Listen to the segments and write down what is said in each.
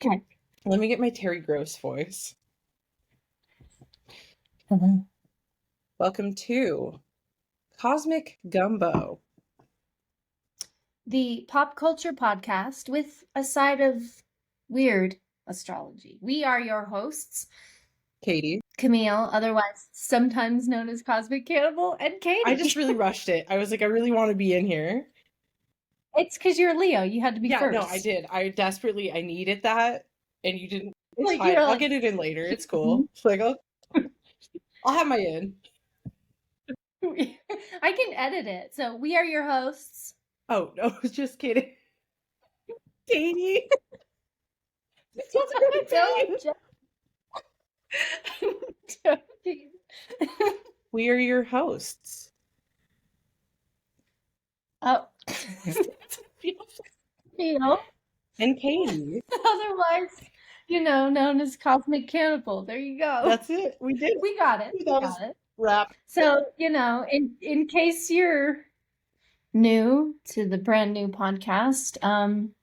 Okay. Let me get my Terry Gross voice. Welcome to Cosmic Gumbo. The pop culture podcast with a side of weird astrology. We are your hosts, Katie. Camille, otherwise sometimes known as Cosmic Cannibal, and Katie. I just really rushed it. I was like, I really want to be in here. It's because you're Leo. You had to be first. No, I did. I needed that, and you didn't. It's Like, fine. I'll get it in later. It's cool. Like, I'll have my in. I can edit it. So we are your hosts. Oh, no, just kidding. Katie. We are your hosts. Oh. Theo. And Katie. Otherwise, known as Cosmic Cannibal. There you go. That's it. We did. We got it. We got it. Wrap. So, in case you're new to the brand new podcast,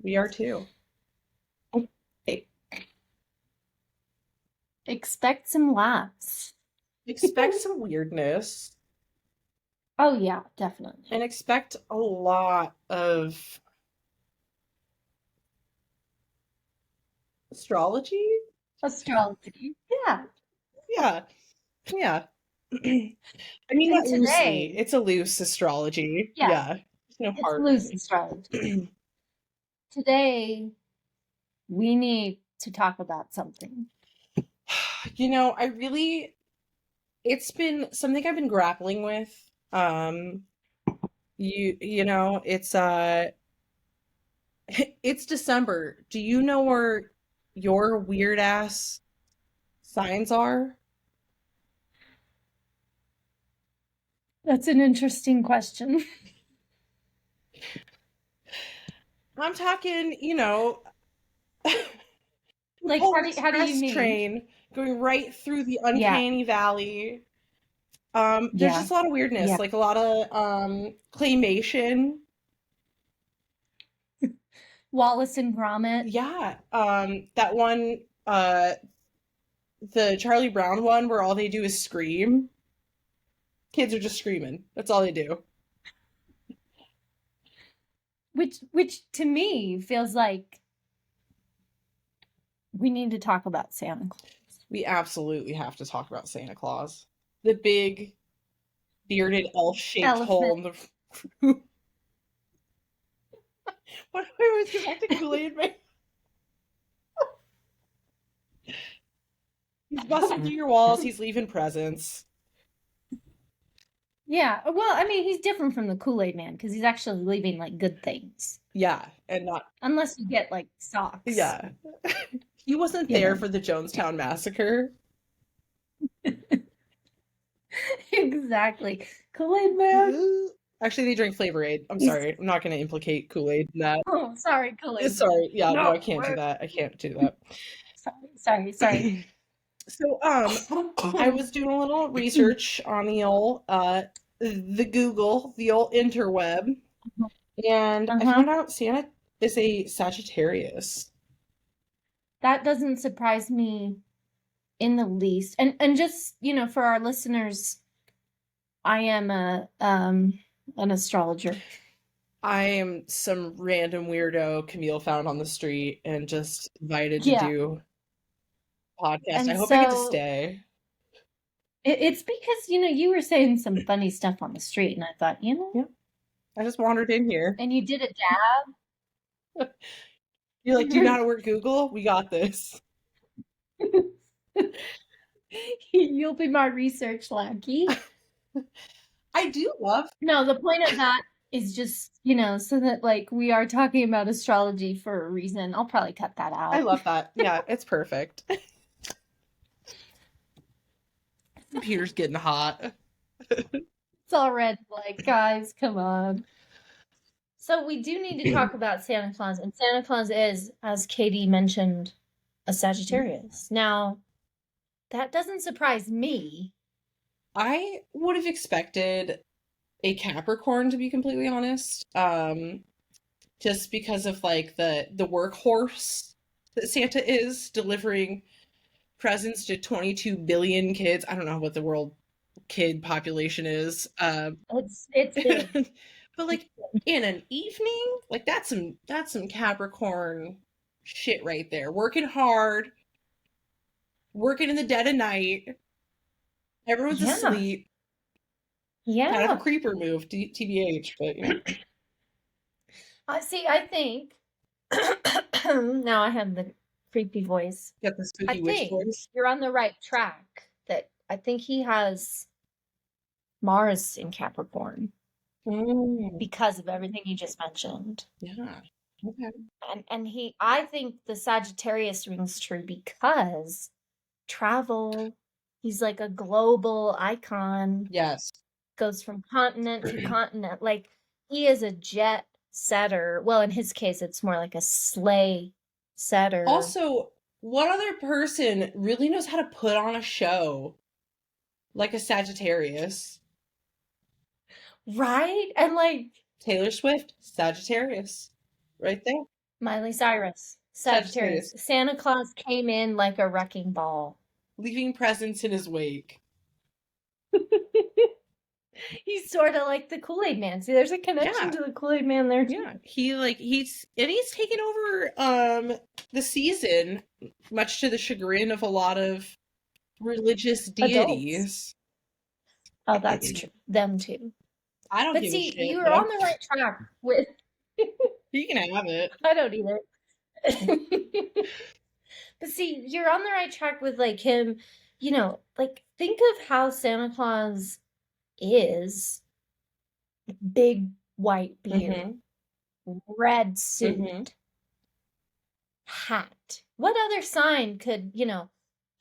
we are too. Expect some laughs. Expect some weirdness. Oh yeah, definitely. And expect a lot of astrology. Yeah. I mean, not loosely. It's a loose astrology. Yeah. No heart. It's loose astrology. Today, we need to talk about something. It's been something I've been grappling with. It's December. Do you know where your weird ass signs are? That's an interesting question. I'm talking, like how do you mean? Train going right through the uncanny valley. There's just a lot of weirdness, like a lot of claymation. Wallace and Gromit. Yeah. That one, the Charlie Brown one where all they do is scream. Kids are just screaming. That's all they do. Which to me feels like we need to talk about Santa Claus. We absolutely have to talk about Santa Claus. The big bearded elf-shaped hole in the roof. What was the Kool-Aid Man? He's busting through your walls. He's leaving presents. Yeah, well, I mean, he's different from the Kool-Aid Man because he's actually leaving like good things. Yeah, and not unless you get like socks. Yeah, he wasn't there for the Jonestown Massacre. Exactly, Kool-Aid Man. Actually, they drink Flavor Aid. I'm sorry, I'm not going to implicate Kool-Aid in that. Oh, sorry, Kool-Aid. Sorry, yeah, no, I can't do that. I can't do that. Sorry. So, I was doing a little research on the old, the Google, the old interweb, and I found out Santa is a Sagittarius. That doesn't surprise me in the least. And just, for our listeners, I am an astrologer. I am some random weirdo Camille found on the street and just invited to do podcast. And I hope I get to stay. It's because, you were saying some funny stuff on the street, and I thought, I just wandered in here. And you did a dab. You're like, do you know how to work Google? We got this. You'll be my research lackey. I do love. No, the point of that is just, so that like we are talking about astrology for a reason. I'll probably cut that out. I love that. Yeah, it's perfect. Computer's getting hot. It's all red, like, guys, come on. So we do need to talk about Santa Claus, and Santa Claus is, as Katie mentioned, a Sagittarius. Now, that doesn't surprise me. I would have expected a Capricorn, to be completely honest. Just because of like the workhorse that Santa is delivering presents to 22 billion kids. I don't know what the world kid population is. It's big. But like in an evening, like that's some Capricorn shit right there. Working hard, working in the dead of night. Everyone's Yeah. asleep. Kind of a Yeah. creeper move, TBH, but you know. See, I think now I have the creepy voice. Got the I spooky witch think voice. you're on the right track. That I think he has Mars in Capricorn because of everything you just mentioned. Yeah. Okay. And I think the Sagittarius rings true because travel. He's like a global icon. Yes. Goes from continent to continent. Like he is a jet setter. Well, in his case, it's more like a sleigh setter. Also, what other person really knows how to put on a show like a Sagittarius? Right? And like Taylor Swift, Sagittarius. Right there. Miley Cyrus, Sagittarius. Santa Claus came in like a wrecking ball. Leaving presents in his wake. He's sort of like the Kool-Aid Man. See, there's a connection to the Kool-Aid Man there too. Yeah. He's taken over the season, much to the chagrin of a lot of religious deities. Adults. Oh, that's true. Them too. I don't but give see, a shit. You were on the right track with You can have it. I don't either. But see, you're on the right track with like him, you know, like think of how Santa Claus is. Big white beard, red suit, hat. What other sign could,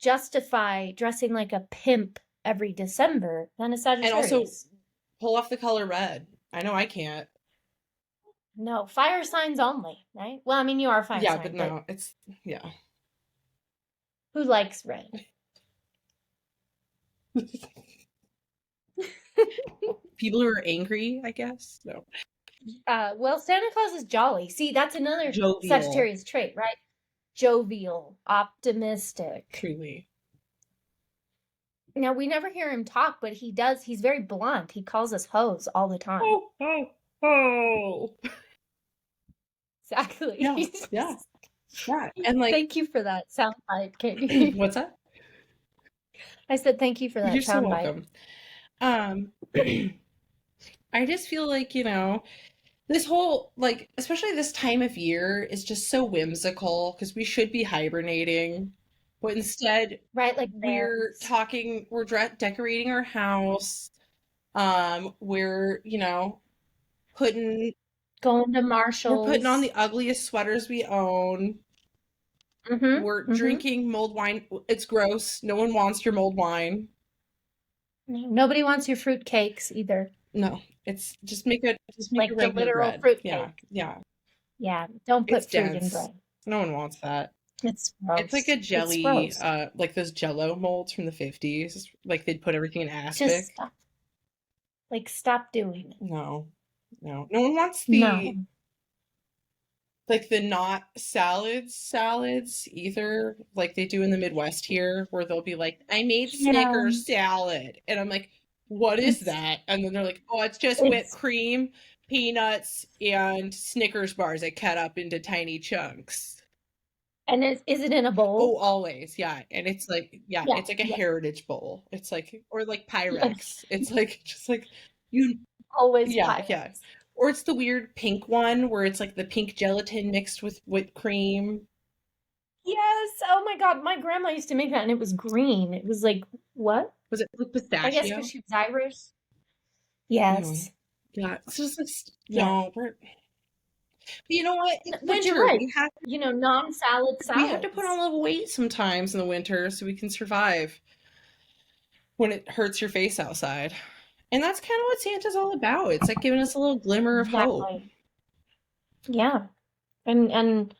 justify dressing like a pimp every December than a Sagittarius? And also pull off the color red. I know I can't. No, fire signs only, right? Well, I mean, you are a fire sign. Yeah, but no, it's, yeah. Who likes red? People who are angry, I guess. No. Well, Santa Claus is jolly. See, that's another Jovial. Sagittarius trait, right? Jovial, optimistic. Truly. Now, we never hear him talk, but he does. He's very blunt. He calls us hoes all the time. Oh. Exactly. Yeah. Yeah. And like, thank you for that soundbite, Katie. What's that? I said thank you for that. You're so welcome. I just feel like, this whole, like, especially this time of year is just so whimsical because we should be hibernating, but instead, right, like we're decorating our house. We're, going to Marshall's. We're putting on the ugliest sweaters we own. We're drinking mulled wine. It's gross. No one wants your mulled wine. Nobody wants your fruit cakes either. No, it's just make a the literal bread. Fruit cake. Yeah. Don't put fruit in bread. No one wants that. It's gross. It's like a jelly, like those Jello molds from the 50s. Like they'd put everything in aspic. Just stop. Stop doing it. No one wants the like the not salads either, like they do in the Midwest here, where they'll be like, I made Snickers salad, and I'm like, what is that? And then they're like, oh, it's just whipped cream, peanuts, and Snickers bars I cut up into tiny chunks. And is it in a bowl? Oh, always, yeah. And it's like, it's like a heritage bowl. It's like, or like Pyrex. It's like, just like you always Pyrex. Or it's the weird pink one where it's like the pink gelatin mixed with whipped cream. Yes. Oh my God. My grandma used to make that and it was green. It was like, what? Was it like pistachio? I guess because she was Irish. Yes. Yeah. It's just like, no, but you know what? It's winter. You're right. We have, non-salad salads. We have to put on a little weight sometimes in the winter so we can survive when it hurts your face outside. And that's kind of what Santa's all about. It's like giving us a little glimmer of hope. Yeah. And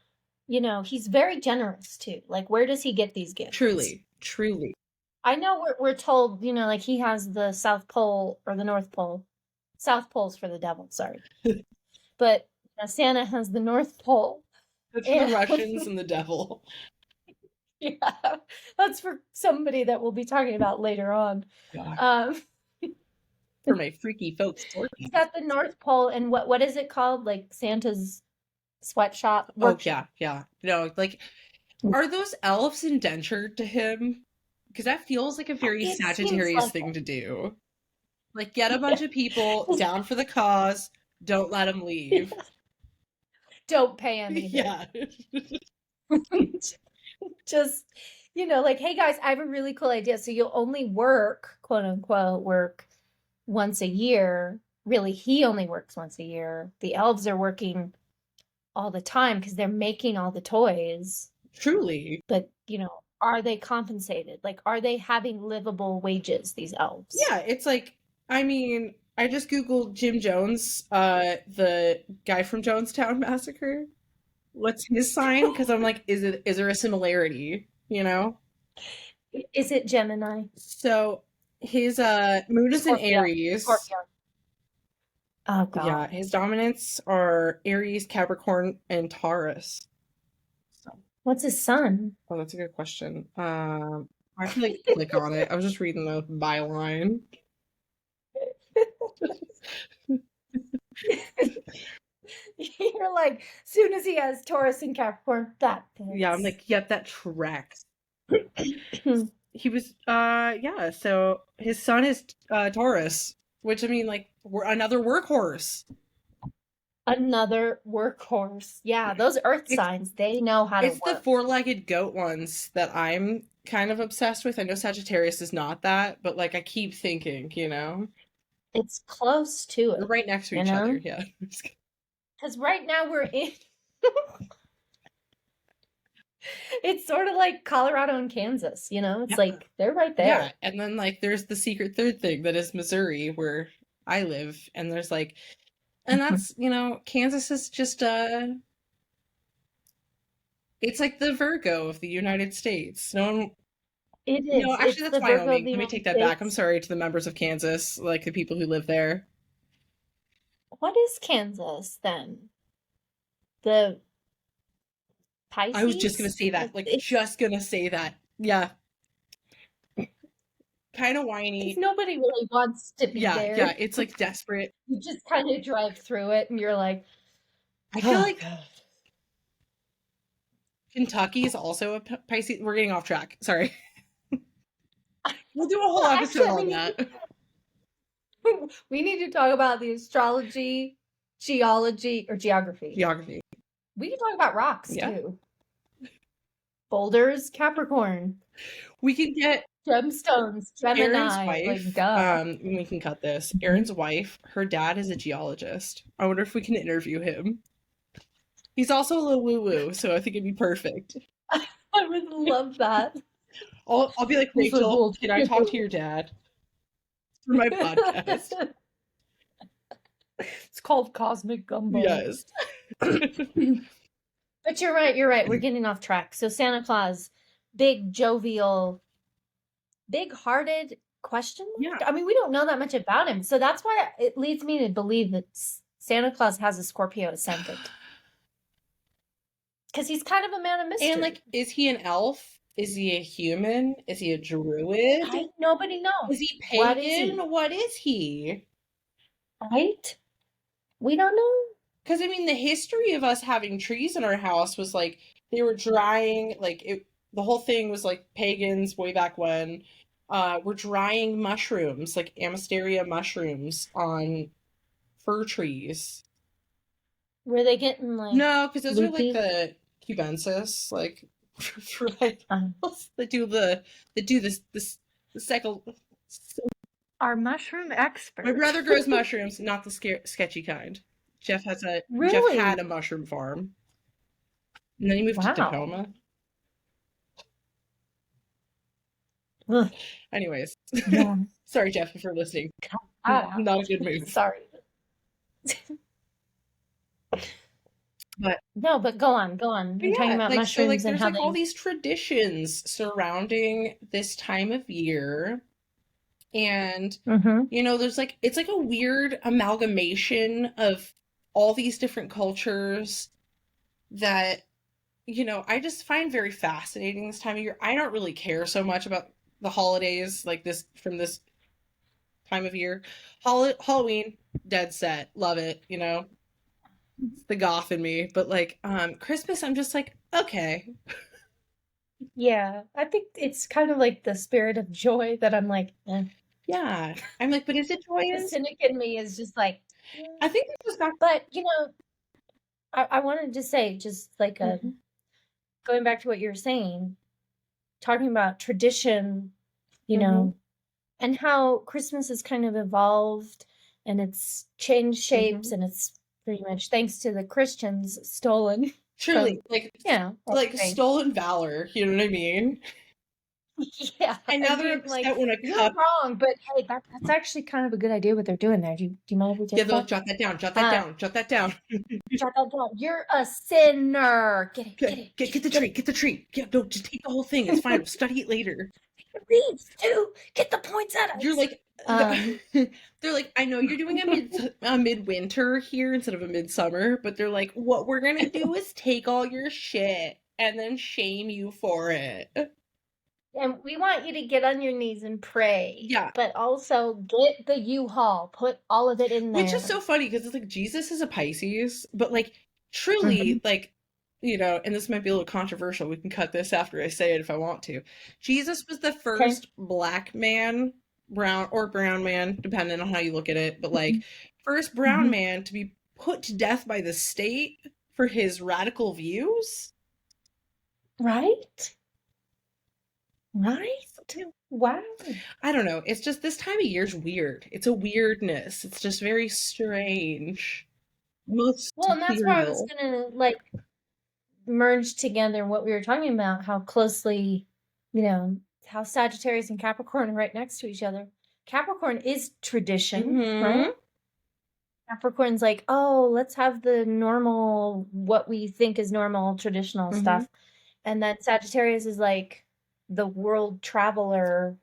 he's very generous too. Like, where does he get these gifts? Truly. I know we're told, like he has the South Pole or the North Pole. South Pole's for the devil, sorry. But Santa has the North Pole. That's for the Russians and the devil. Yeah, that's for somebody that we'll be talking about later on. God. For my freaky folks. It's got the North Pole and what is it called? Like Santa's sweatshop Oh, workshop. yeah. No, like, are those elves indentured to him? Because that feels like a very It seems Sagittarius like thing to do. Like, get a bunch of people down for the cause, don't let them leave. don't pay anything. Yeah. Just, like, hey guys, I have a really cool idea. So you'll only work, quote unquote, work once a year. Really, he only works once a year. The elves are working all the time because they're making all the toys. Truly. But, are they compensated? Like, are they having livable wages, these elves? Yeah, it's like, I mean, I just Googled Jim Jones, the guy from Jonestown Massacre. What's his sign? Because I'm like, is there a similarity? Is it Gemini? So his moon is in Aries. Scorpio. Oh god. Yeah, his dominants are Aries, Capricorn, and Taurus. So, what's his sun? oh, that's a good question. I have to like click on it. I was just reading the byline. You're like, soon as he has Taurus and Capricorn, that fits. Yeah, I'm like, yep, that tracks. He was yeah, so his sun is Taurus, which I mean, like, we're another workhorse. Another workhorse. Yeah, those earth signs, they know how to work. It's the four-legged goat ones that I'm kind of obsessed with. I know Sagittarius is not that, but like I keep thinking, It's close to it. They're right next to each other, yeah. Because right now we're in it's sort of like Colorado and Kansas, it's like they're right there. Yeah, and then like there's the secret third thing that is Missouri, where I live, and there's like, and that's Kansas is just it's like the Virgo of the United States. No one. It is. Actually, that's Wyoming. Let me take that back. I'm sorry to the members of Kansas, like the people who live there. What is Kansas then? The Pisces? I was just gonna say that. Just gonna say that. Yeah. Kind of whiny. Nobody really wants to be there. Yeah, it's like desperate. You just kind of drive through it and you're like, I feel like Kentucky is also a Pisces. We're getting off track. Sorry. We'll do a whole episode on that. We need to talk about the astrology, geology, or geography. Geography. We can talk about rocks too. Boulders, Capricorn. We can get gemstones, Gemini. Aaron's wife. We can cut this. Aaron's wife, her dad is a geologist. I wonder if we can interview him. He's also a little woo-woo, so I think it'd be perfect. I would love that. I'll be like, Rachel, can I talk to your dad for my podcast? It's called Cosmic Gumbo. Yes. But you're right. We're getting off track. So Santa Claus, big, jovial, big-hearted question mark? Yeah. I mean, we don't know that much about him. So that's why it leads me to believe that Santa Claus has a Scorpio ascendant. Because he's kind of a man of mystery. And, like, is he an elf? Is he a human? Is he a druid? Nobody knows. Is he pagan? What is he? Right? We don't know. Because, I mean, the history of us having trees in our house was, like, they were drying, like, the whole thing was, like, pagans way back when. We're drying mushrooms, like Amisteria mushrooms, on fir trees. Were they getting, like, no, because those are, like, the cubensis, like, right? They do this cycle. Our mushroom expert. My brother grows mushrooms, not the sketchy kind. Jeff had a mushroom farm, and then he moved to Tacoma. Ugh. Anyways, Yeah. Sorry, Jeff, if you're listening. Not a good move. Sorry. But go on. You're talking about mushrooms so, and there's how like all these traditions surrounding this time of year. And there's like it's like a weird amalgamation of all these different cultures that I just find very fascinating this time of year. I don't really care so much about the holidays like this from this time of year. Halloween, dead set, love it. It's the goth in me. But like Christmas, I'm just like, okay, Yeah, I think it's kind of like the spirit of joy that I'm like, eh. yeah. I'm like, but is it The joyous? cynic in me is just like, I think it was back. but I wanted to say just like Mhm. going back to what you were saying, talking about tradition, you Mhm. know, and how Christmas has kind of evolved and it's changed shapes Mhm. and it's pretty much thanks to the Christians stolen Truly, from, like our like faith. stolen valor. You know what I mean? Yeah, And now and they're being like, upset when a you're cup. wrong, but hey, that's actually kind of a good idea what they're doing there. Do you mind if we Yeah, take they'll that? jot that down. Jot that Uh, down. Jot that down. Jot that down. You're a sinner. Get it, get Get it, get get get it, the get treat. it. Get the treat. Yeah, no, just take the whole thing. It's fine. We'll study it later. It reads too. Get the You're poinsettias. like, Um, they're like, I know you're doing a midwinter here instead of a midsummer, but they're like, what we're gonna do is take all your shit and then shame you for it. and we want you to get on your knees and pray, Yeah, but also get the U-Haul. Put all of it in which is there. so funny because it's like Jesus is a Pisces, but like Mhm. truly, like, and this might be a little controversial. We can cut this after I say it if I want to. Jesus was the Okay. first black man, brown man, depending on how you look at it, but like Mhm. first brown Mhm. man to be put to death by the state for his radical views. Right? Right? Wow. I don't know. It's just this time of year's weird. It's a weirdness. It's just very strange. Most Well, and that's where I was ethereal. gonna like merge together what we were talking about, how closely, how Sagittarius and Capricorn are right next to each other. Capricorn is tradition, right? Mm-hmm. Capricorn's like, oh, let's have the normal, what we think is normal traditional Mm-hmm. stuff. And then Sagittarius is like the world traveler.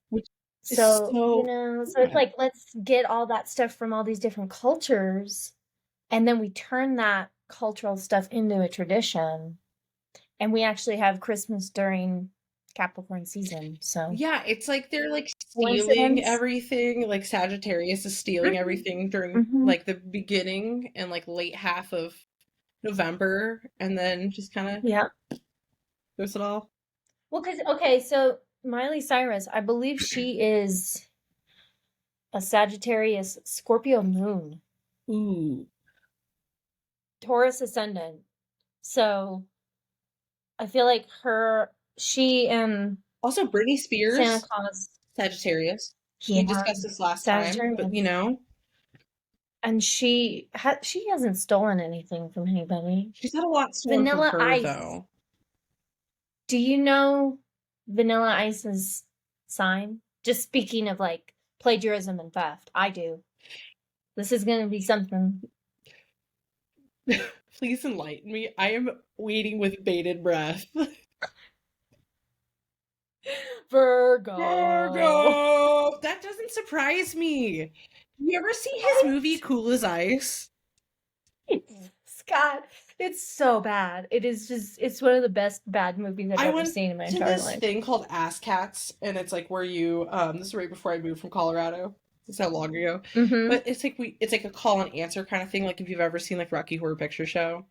Which is So, so so it's yeah. like, let's get all that stuff from all these different cultures. And then we turn that cultural stuff into a tradition. And we actually have Christmas during Capricorn season. So, Yeah, it's like they're like stealing coincidence? everything. Like Sagittarius is stealing everything during Mm-hmm. like the beginning and like late half of November and then just kind of Yeah. goes it all. Well, because, okay, so Miley Cyrus, I believe she is a Sagittarius Scorpio moon, Ooh. Taurus ascendant. So I feel like she and Also, Britney Santa Spears, Claus, Sagittarius. We yeah, discussed this last time, but Sagittarius. – And she hasn't stolen anything from anybody. she's had a lot stolen from Vanilla her Ice. though. Do you know Vanilla Ice's sign? Just speaking of like plagiarism and theft, I do. This is gonna be something. Please enlighten me. I am waiting with bated breath. Virgo. Virgo! That doesn't surprise me. You ever see his movie Right? Cool as Ice? Scott, it's so bad. It's one of the best bad movies I've I ever went seen in my to entire this life. thing called Ass Cats, and it's like where you this is right before I moved from Colorado. This is how long ago. Mm-hmm. But it's like a call and answer kind of thing, like if you've ever seen like Rocky Horror Picture Show.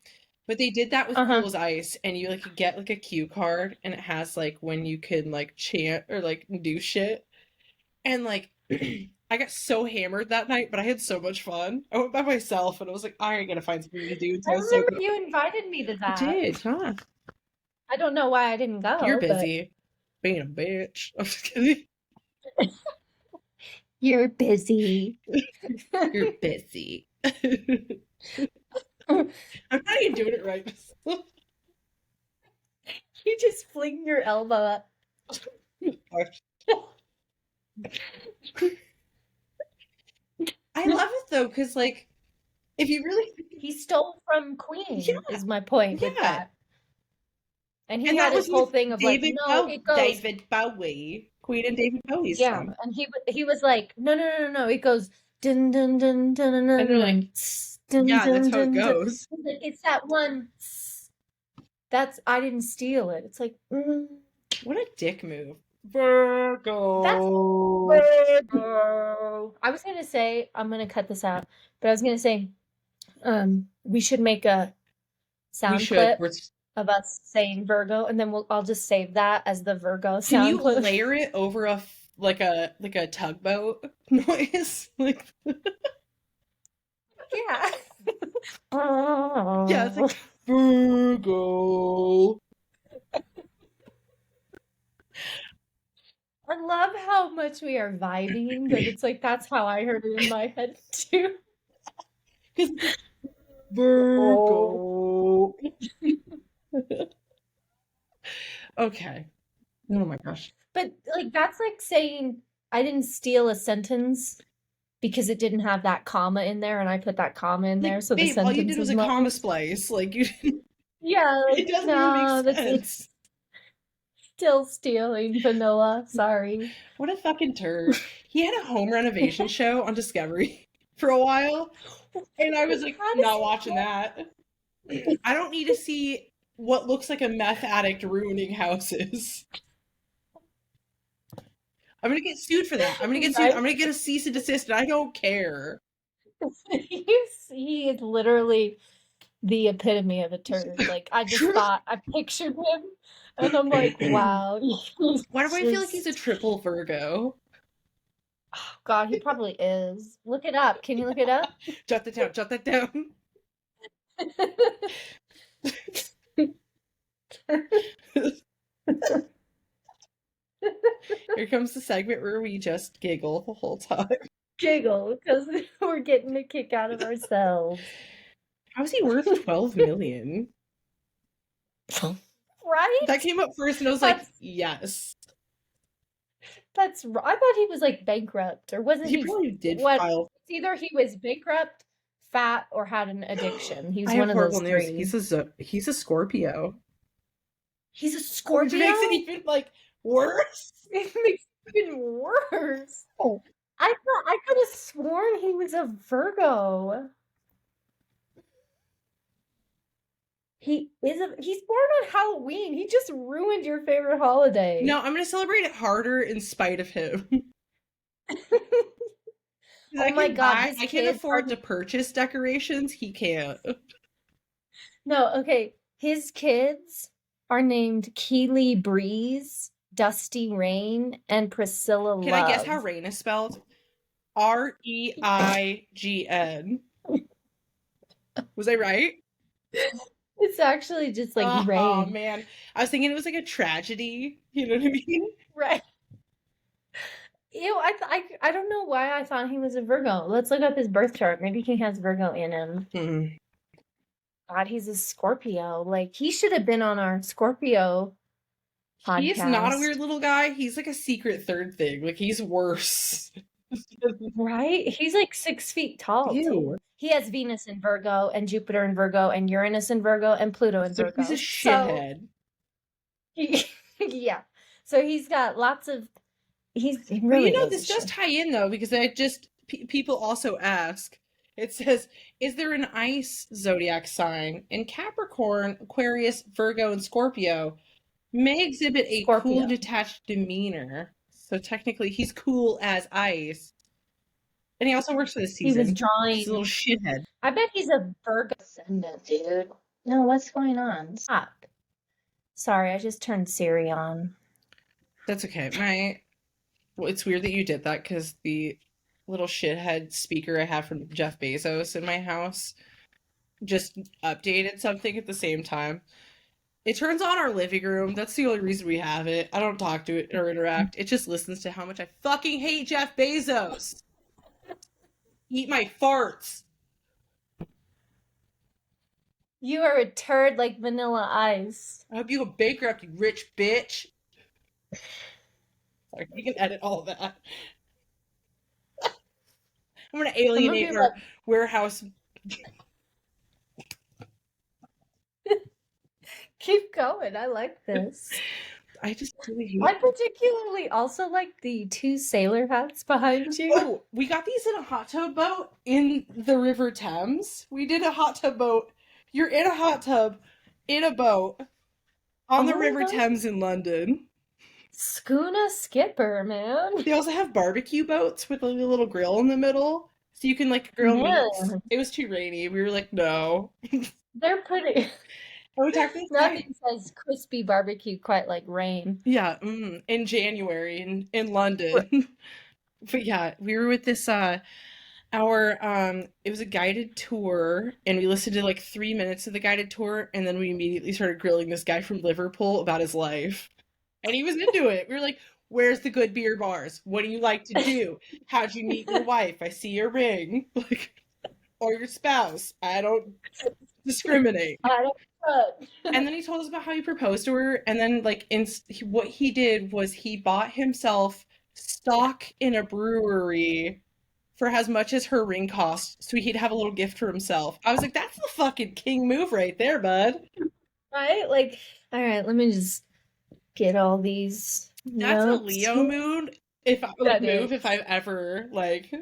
But they did that with Uh-huh. Cool as Ice, and you like get like a cue card, and it has like when you can like chant or like do shit. And like I got so hammered that night, but I had so much fun. I went by myself and I was like, I gotta find something to do I until I sober remember up. you invited me to I that. did, huh? I don't know why I didn't You're go, but busy. Being a bitch. I'm just kidding. you're busy. You're busy. I'm not even doing it right. You just fling your elbow up. I love it though, because like if you really He stole from yeah, Queen, is my point with yeah. that. And he And had that his was whole with thing of like, no, it goes, David Bowie. Queen and David Bowie's yeah. song. And he was like, no, no, no, no, no. It goes dun dun dun dun dun dun And they're like, dun dun yeah, that's dun how it dun dun. goes. It's that one. I didn't steal it. It's like, What a dick move. that's Virgo. Virgo. I was gonna say, I'm gonna cut this out, but I was gonna say, we should make a We sound should. clip of us saying Virgo, and then I'll just save that as the Virgo Can sound you clip. layer it over like a tugboat noise? Like Yeah. yeah, it's like Virgo. I love how much we are vibing, but it's like that's how I heard it in my head too. Because Virgo. Okay. Oh my gosh. But like that's like saying I didn't steal a sentence because it didn't have that comma in there, and I put that comma in there, so the Babe, all you sentence did was is a mine. comma splice. Like you didn't, Yeah, it like doesn't even no, make that's sense. still stealing vanilla. Sorry. What a fucking turd. He had a home renovation show on Discovery for a while, and I was like, How does not he watching that. I don't need to see what looks like a meth addict ruining houses. I'm gonna get sued for that. I'm gonna get sued. I'm gonna get a cease and desist, and I don't care. He is literally the epitome of a turd. Like I just thought I pictured him, and I'm like, wow. Why do I feel like he's a triple Virgo? Oh, God, he probably is. Look it up. Can you look it up? Jot that down. Jot that down. Here comes the segment where we just giggle the whole time. Giggle because we're getting a kick out of ourselves. How is he worth 12 million? Right? That came up first, and I was like, yes. I thought he was like bankrupt, or wasn't he? He probably did What? file. It's either he was bankrupt, fat, or had an addiction. He was I one have of those horrible news. three. He's a Scorpio. He's a Which Scorpio? makes it even like worse. It makes it even worse. Oh. I could have sworn he was a Virgo. He's born on Halloween. He just ruined your favorite holiday. No, I'm gonna celebrate it harder in spite of him. Oh my God, I can afford to purchase decorations. He can't. No, okay. His kids are named Keely Breeze, Dusty Rain, and Priscilla Love. Can I guess how rain is spelled? Reign. Was I right? It's actually just like rain. Oh man, I was thinking it was like a tragedy. You know what I mean? Right. Ew, I don't know why I thought he was a Virgo. Let's look up his birth chart. Maybe he has Virgo in him. God, he's a Scorpio. Like, he should have been on our Scorpio podcast. He's not a weird little guy. He's like a secret third thing. Like, he's worse. Right? He's like 6 feet tall. Ew. Too. He has Venus in Virgo, and Jupiter in Virgo, and Uranus in Virgo, and Pluto in Virgo. He's a shithead. Yeah. So he's got lots of... He really this does tie in, though, because people also ask. It says, is there an ice zodiac sign? And Capricorn, Aquarius, Virgo, and Scorpio may exhibit a cool, detached demeanor. So technically, he's cool as ice. And he also works for the season. He was drawing... He's a little shithead. I bet he's a Virgo ascendant, dude. No, what's going on? Stop. Sorry, I just turned Siri on. That's okay. Well, it's weird that you did that, because the little shithead speaker I have from Jeff Bezos in my house just updated something at the same time. It turns on our living room. That's the only reason we have it. I don't talk to it or interact. It just listens to how much I fucking hate Jeff Bezos. Eat my farts. You are a turd like Vanilla Ice. I hope you go bankrupt, you rich bitch. Sorry, you can edit all of that. I'm gonna alienate our warehouse. Keep going. I like this. I just really hate I particularly also like the 2 sailor hats behind you. Oh, we got these in a hot tub boat in the River Thames. We did a hot tub boat. You're in a hot tub in a boat on the River Oh, Thames in London. schooner skipper, man. They also have barbecue boats with a little grill in the middle, so you can like grill meats. Man, It was too rainy. We were like, no. they're pretty. And we talked to this guy. Nothing says crispy barbecue quite like rain. Yeah, in January in London. But yeah, we were with this our it was a guided tour, and we listened to like 3 minutes of the guided tour, and then we immediately started grilling this guy from Liverpool about his life. And he was into it. We were like, where's the good beer bars? What do you like to do? How'd you meet your wife? I see your ring. Like, or your spouse. I don't discriminate. I don't know. And then he told us about how he proposed to her, and then like what he did was he bought himself stock in a brewery for as much as her ring cost, so he'd have a little gift for himself. I was like, that's the fucking king move right there, bud. Right? Like, all right, let me just get all these That's a notes. Leo mood. If I That move, is. if I've ever like,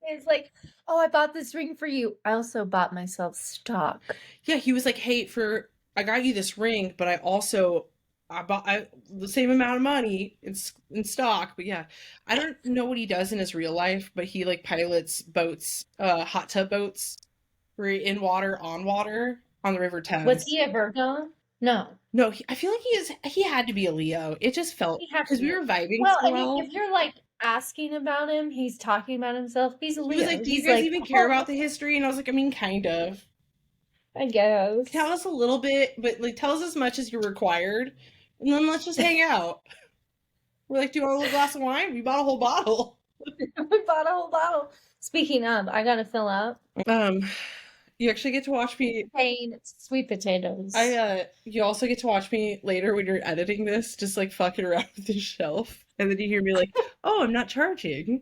It's like, oh, I bought this ring for you. I also bought myself stock. yeah, he was like, hey, I got you this ring, but I bought the same amount of money in stock. But yeah, I don't know what he does in his real life, but he like pilots boats, hot tub boats, where you're in water, on the River Thames. Was he a Virgo? No. No, I feel like he had to be a Leo. It just felt He had to because we be. were vibing Well, so I mean, well. if you're like asking about him, he's talking about himself. He's a He Leo. was like, "Do you He's guys like, even care oh, about the history?" And I was like, "I mean, kind of. I guess. Tell us a little bit, but like tell us as much as you're required, and then let's just hang out." We're like, "Do you want a little glass of wine?" We bought a whole bottle. We bought a whole bottle. Speaking of, I gotta fill out. Um, you actually get to watch me. Plain sweet potatoes. You also get to watch me later when you're editing this, just like fucking around with the shelf, and then you hear me like, "Oh, I'm not charging."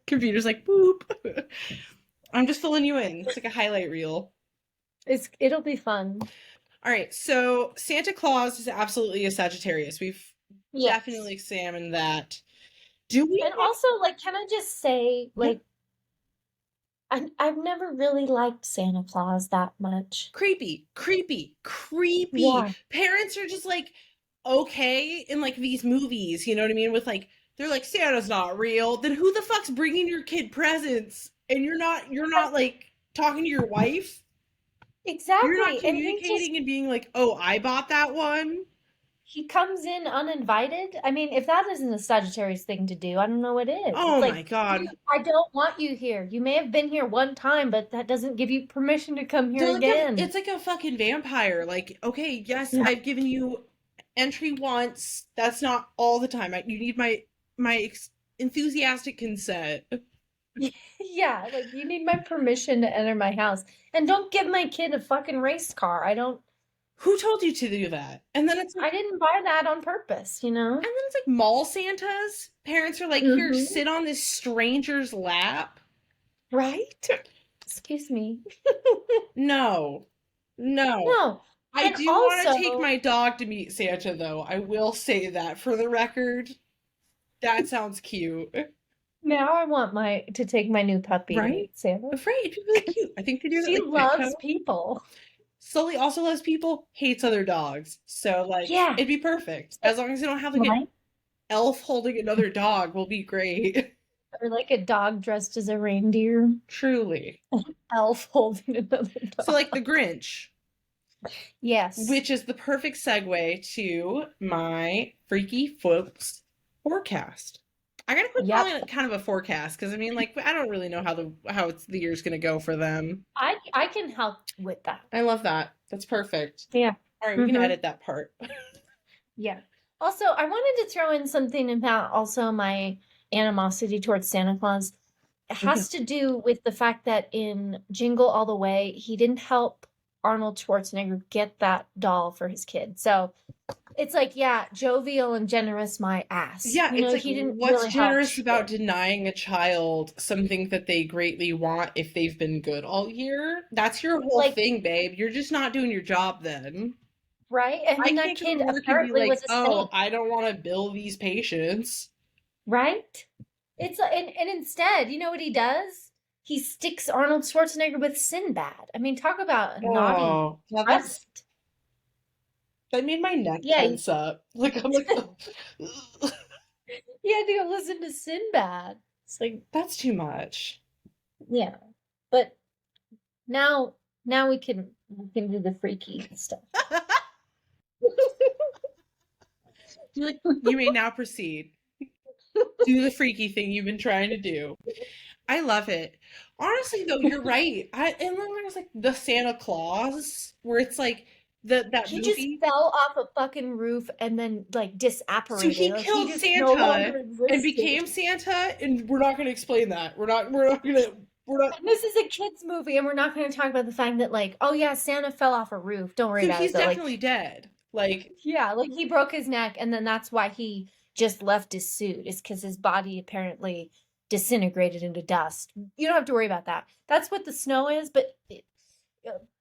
Computer's like, "Boop." I'm just filling you in. It's like a highlight reel. It'll be fun. All right, so Santa Claus is absolutely a Sagittarius. We've Yes. definitely examined that. Do we? And also, like, can I just say, like, I've never really liked Santa Claus that much. Creepy. Yeah. Parents are just like okay in like these movies, you know what I mean? With like they're like Santa's not real. Then who the fuck's bringing your kid presents? And you're not like talking to your wife? Exactly. You're not And communicating and being like, "Oh, I bought that one." he comes in uninvited. I mean, if that isn't a Sagittarius thing to do, I don't know what is. Oh It's like, my God. I don't want you here. You may have been here one time, but that doesn't give you permission to come here again. It's like a fucking vampire. Like, okay, yes, Yeah. I've given you entry once. That's not all the time. You need my enthusiastic consent. Yeah, like you need my permission to enter my house. And don't give my kid a fucking race car. Who told you to do that? And then it's like, I didn't buy that on purpose, you know? and then it's like mall Santas. Parents are like, here, Mhm. sit on this stranger's lap. Right? Excuse me. No. No. I And do want to also- take my dog to meet Santa, though. I will say that for the record. That sounds cute. Now I want to take my new puppy to Right? meet Santa. Afraid. It'd be really cute. I think they do that. She like, Petco. loves people. Sully also loves people, hates other dogs. So, like, Yeah. it'd be perfect. As long as you don't have, like, Right? an elf holding another dog will be great. Or like a dog dressed as a reindeer. Truly. Elf holding another dog. So, like, the Grinch, Yes. which is the perfect segue to my Freaky Folks forecast. I gotta quit Yep. calling it kind of a forecast, because, I mean, like, I don't really know how the year's gonna go for them. I can help with that. I love that. That's perfect. Yeah. All right, we can Mhm. edit that part. Yeah. Also, I wanted to throw in something about also my animosity towards Santa Claus. It has to do with the fact that in Jingle All the Way, he didn't help Arnold Schwarzenegger get that doll for his kid. So it's like, yeah, jovial and generous, my ass. Yeah, You know, it's like, he didn't what's really help generous shit. about denying a child something that they greatly want if they've been good all year? That's your whole Like- thing, babe. You're just not doing your job then. Right? And I then that can't go kid to work and be apparently like, was a oh, saint. I don't want to bill these patients. Right? It's and instead, you know what he does? He sticks Arnold Schwarzenegger with Sinbad. I mean, talk about a naughty Oh, yeah, present. That made my neck Yeah, tense up. Like I'm like, ugh. you had to go listen to Sinbad. It's like, That's too much. yeah. But now now we can do the freaky stuff. You're like, you may now proceed. Do the freaky thing you've been trying to do. I love it. Honestly, though, you're right. And then there was like the Santa Claus, where it's like that He just movie. fell off a fucking roof and then like So he disapparated. Like he killed just no Santa longer and existed. became Santa, and we're not going to explain that. We're not. And this is a kids movie, and we're not going to talk about the fact that like, oh yeah, Santa fell off a roof. Don't worry So about he's it. But like, definitely dead. Like, yeah, like he broke his neck, and then that's why he just left his suit. Is because his body apparently disintegrated into dust. You don't have to worry about that. That's what the snow is. But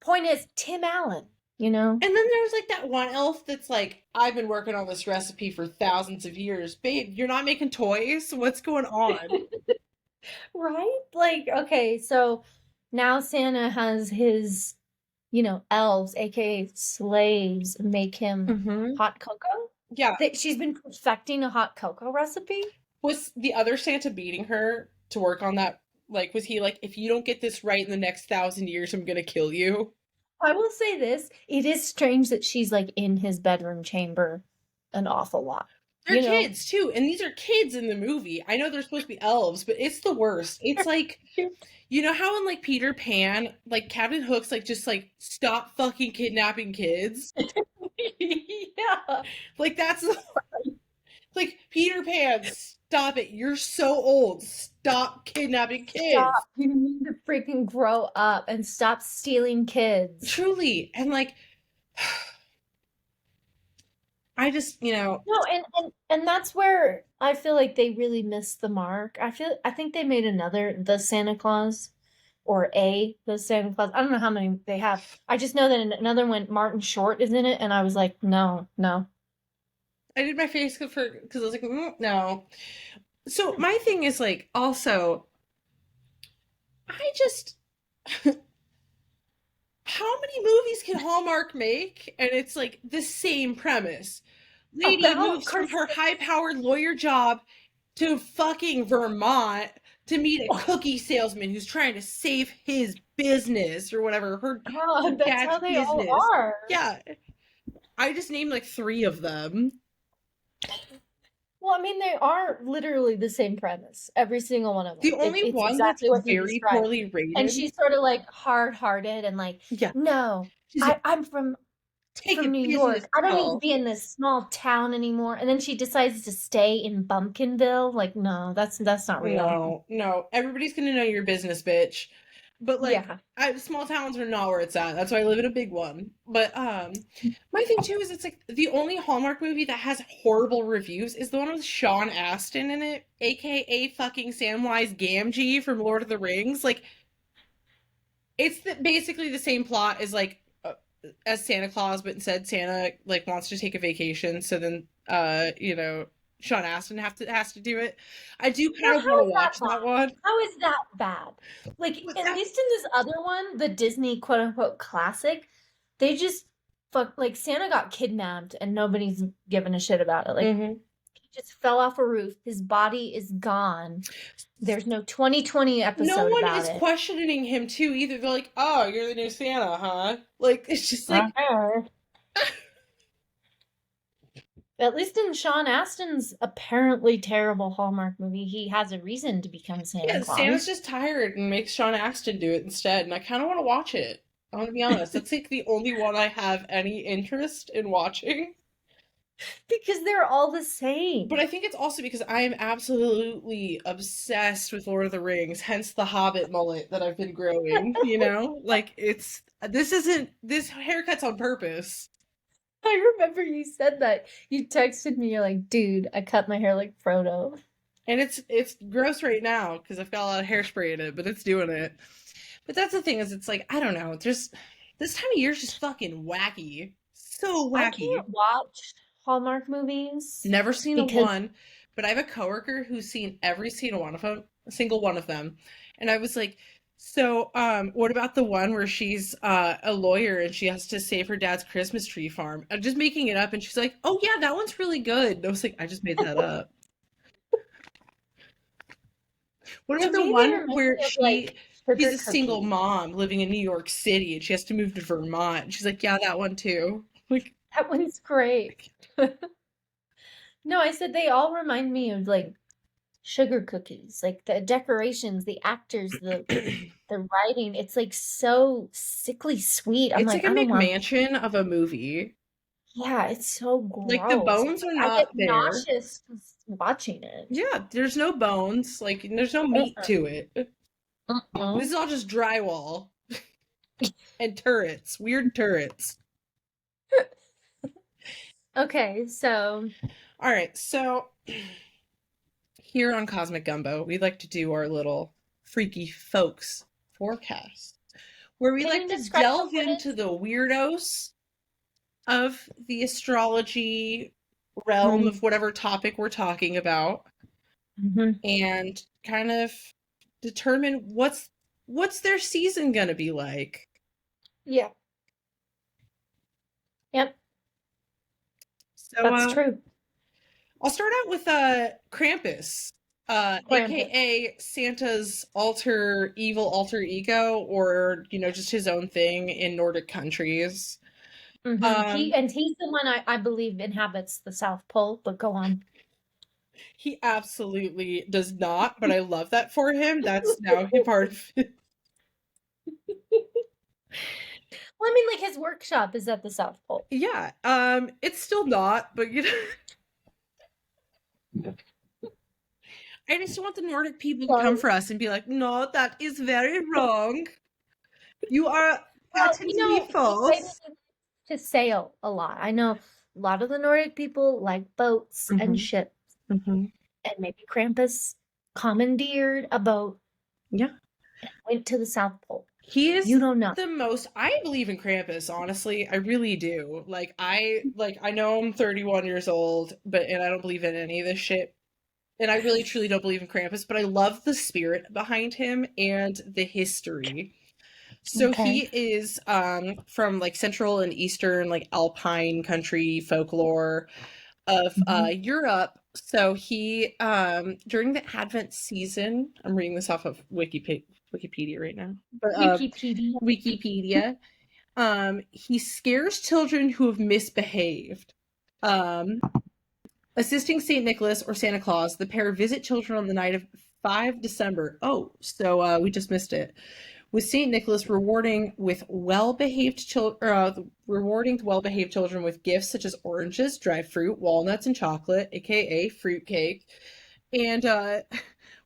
point is, Tim Allen. You know, and then there's like that one elf that's like, I've been working on this recipe for thousands of years. Babe, you're not making toys? What's going on? right? Like, okay, so now Santa has his, elves, aka slaves, make him Mm-hmm. hot cocoa. Yeah. She's been perfecting a hot cocoa recipe. Was the other Santa beating her to work on that? Like, was he like, if you don't get this right in the next 1,000 years, I'm gonna kill you? I will say this, it is strange that she's like in his bedroom chamber an awful lot. They're You know? kids too, and these are kids in the movie. I know they're supposed to be elves, but it's the worst. It's like, you know how in like Peter Pan, like Captain Hook's like just like stop fucking kidnapping kids? Yeah. Like that's like Peter Pan, stop it. You're so old. Stop kidnapping kids. Stop. You need to freaking grow up and stop stealing kids. Truly. And like I just, No, and that's where I feel like they really missed the mark. I think they made another The Santa Claus or The Santa Claus. I don't know how many they have. I just know that in another one Martin Short is in it and I was like, "No, no." I did my face for because I was like, no. So my thing is like also, I just how many movies can Hallmark make? And it's like the same premise. Lady About moves from her Christmas. high-powered lawyer job to fucking Vermont to meet a cookie salesman who's trying to save his business or whatever, her God, that's dad's how they all business. are. Yeah. I just named like 3 of them. Well, I mean, they are literally the same premise. Every single one of them. The only It's one that's exactly what you very described. poorly And rated. she's sort of like hard-hearted and like, Yeah. no, She's like, I'm from take a New business York. I don't need to call. be in this small town anymore. And then she decides to stay in Bumpkinville. Like, no, that's not real. No. Everybody's gonna know your business, bitch. But like, Yeah. small towns are not where it's at. That's why I live in a big one. But my thing too is it's like the only Hallmark movie that has horrible reviews is the one with Sean Astin in it, aka fucking Samwise Gamgee from Lord of the Rings. Like, it's basically the same plot as like as Santa Claus, but instead Santa like wants to take a vacation, so then Sean Astin has to do it. I do kind Now, of how want to is that watch bad? that one. How is that bad? Like, But at that's least in this other one, the Disney quote unquote classic, they just like Santa got kidnapped and nobody's giving a shit about it. Like, Mhm. he just fell off a roof. His body is gone. There's no 2020 No episode one about is it. questioning him too either. They're like, "Oh, you're the new Santa, huh?" Like it's just like At least in Sean Astin's apparently terrible Hallmark movie, he has a reason to become Santa yeah, Santa's Claus. just tired and makes Sean Astin do it instead, and I kind of want to watch it. I want to be honest. That's like the only one I have any interest in watching. Because they're all the same. But I think it's also because I am absolutely obsessed with Lord of the Rings, hence the Hobbit mullet that I've been growing, Like this haircut's on purpose. I remember you said that. You texted me, you're like, dude, I cut my hair like Frodo. And it's gross right now because I've got a lot of hairspray in it, but it's doing it. But that's the thing is it's like, I don't know, there's this time of year is just fucking wacky. So I wacky. can't watch Hallmark movies Never seen a because one, but I have a coworker who's seen every single one of them, And I was like, So, what about the one where she's a lawyer and she has to save her dad's Christmas tree farm? I'm just making it up, and she's like, "Oh yeah, that one's really good." And I was like, "I just made that up." What To about the me, they one remind where me of like she's sugar a single cookies. mom living in New York City and she has to move to Vermont? And she's like, "Yeah, that one too." Like, That one's great. No, I said they all remind me of like sugar cookies, like the decorations, the actors, the writing. It's like so sickly sweet. I'm it's like, like a I don't want. McMansion of a movie. Yeah, it's so Like the gross. It's bones are like I get not there. nauseous just watching it. Yeah, there's no bones. Like there's no meat Uh-uh. to it. Uh-uh. This is all just drywall and turrets, weird turrets. Okay, so All right, so here on Cosmic Gumbo, we like to do our little freaky folks forecast, where we can like you to describe delve what into it the weirdos of the astrology realm is? of whatever topic we're talking about Mm-hmm. and kind of determine what's their season going to be like. Yeah. Yep, So that's true. I'll start out with Krampus, Krampus. aka Santa's evil alter ego, or just his own thing in Nordic countries. Mm-hmm. Um, He's the one I believe inhabits the South Pole, but go on. he absolutely does not, but I love that for him. That's now a part of it. Well, I mean, like his workshop is at the South Pole. Yeah, it's still not, but I just want the Nordic people to come Well, for us and be like, no, that is very wrong. You are well, patently he claims false. to sail a lot. I know a lot of the Nordic people like boats and Hmm. ships, Hmm. and maybe Krampus commandeered a boat Yeah. and went to the South Pole. He is You don't know. the most I believe in Krampus, honestly. I really do. Like I know I'm 31 years old, and I don't believe in any of this shit. And I really truly don't believe in Krampus, but I love the spirit behind him and the history. So he Okay. is from like central and eastern like alpine country folklore of Hmm. Europe. So he during the Advent season, I'm reading this off of Wikipedia right now. But Wikipedia. Wikipedia, he scares children who have misbehaved. Um Assisting St. Nicholas or Santa Claus, the pair visit children on the night of 5 December. Oh, so we just missed it. With St. Nicholas rewarding well-behaved children with gifts such as oranges, dried fruit, walnuts, and chocolate, aka fruitcake. And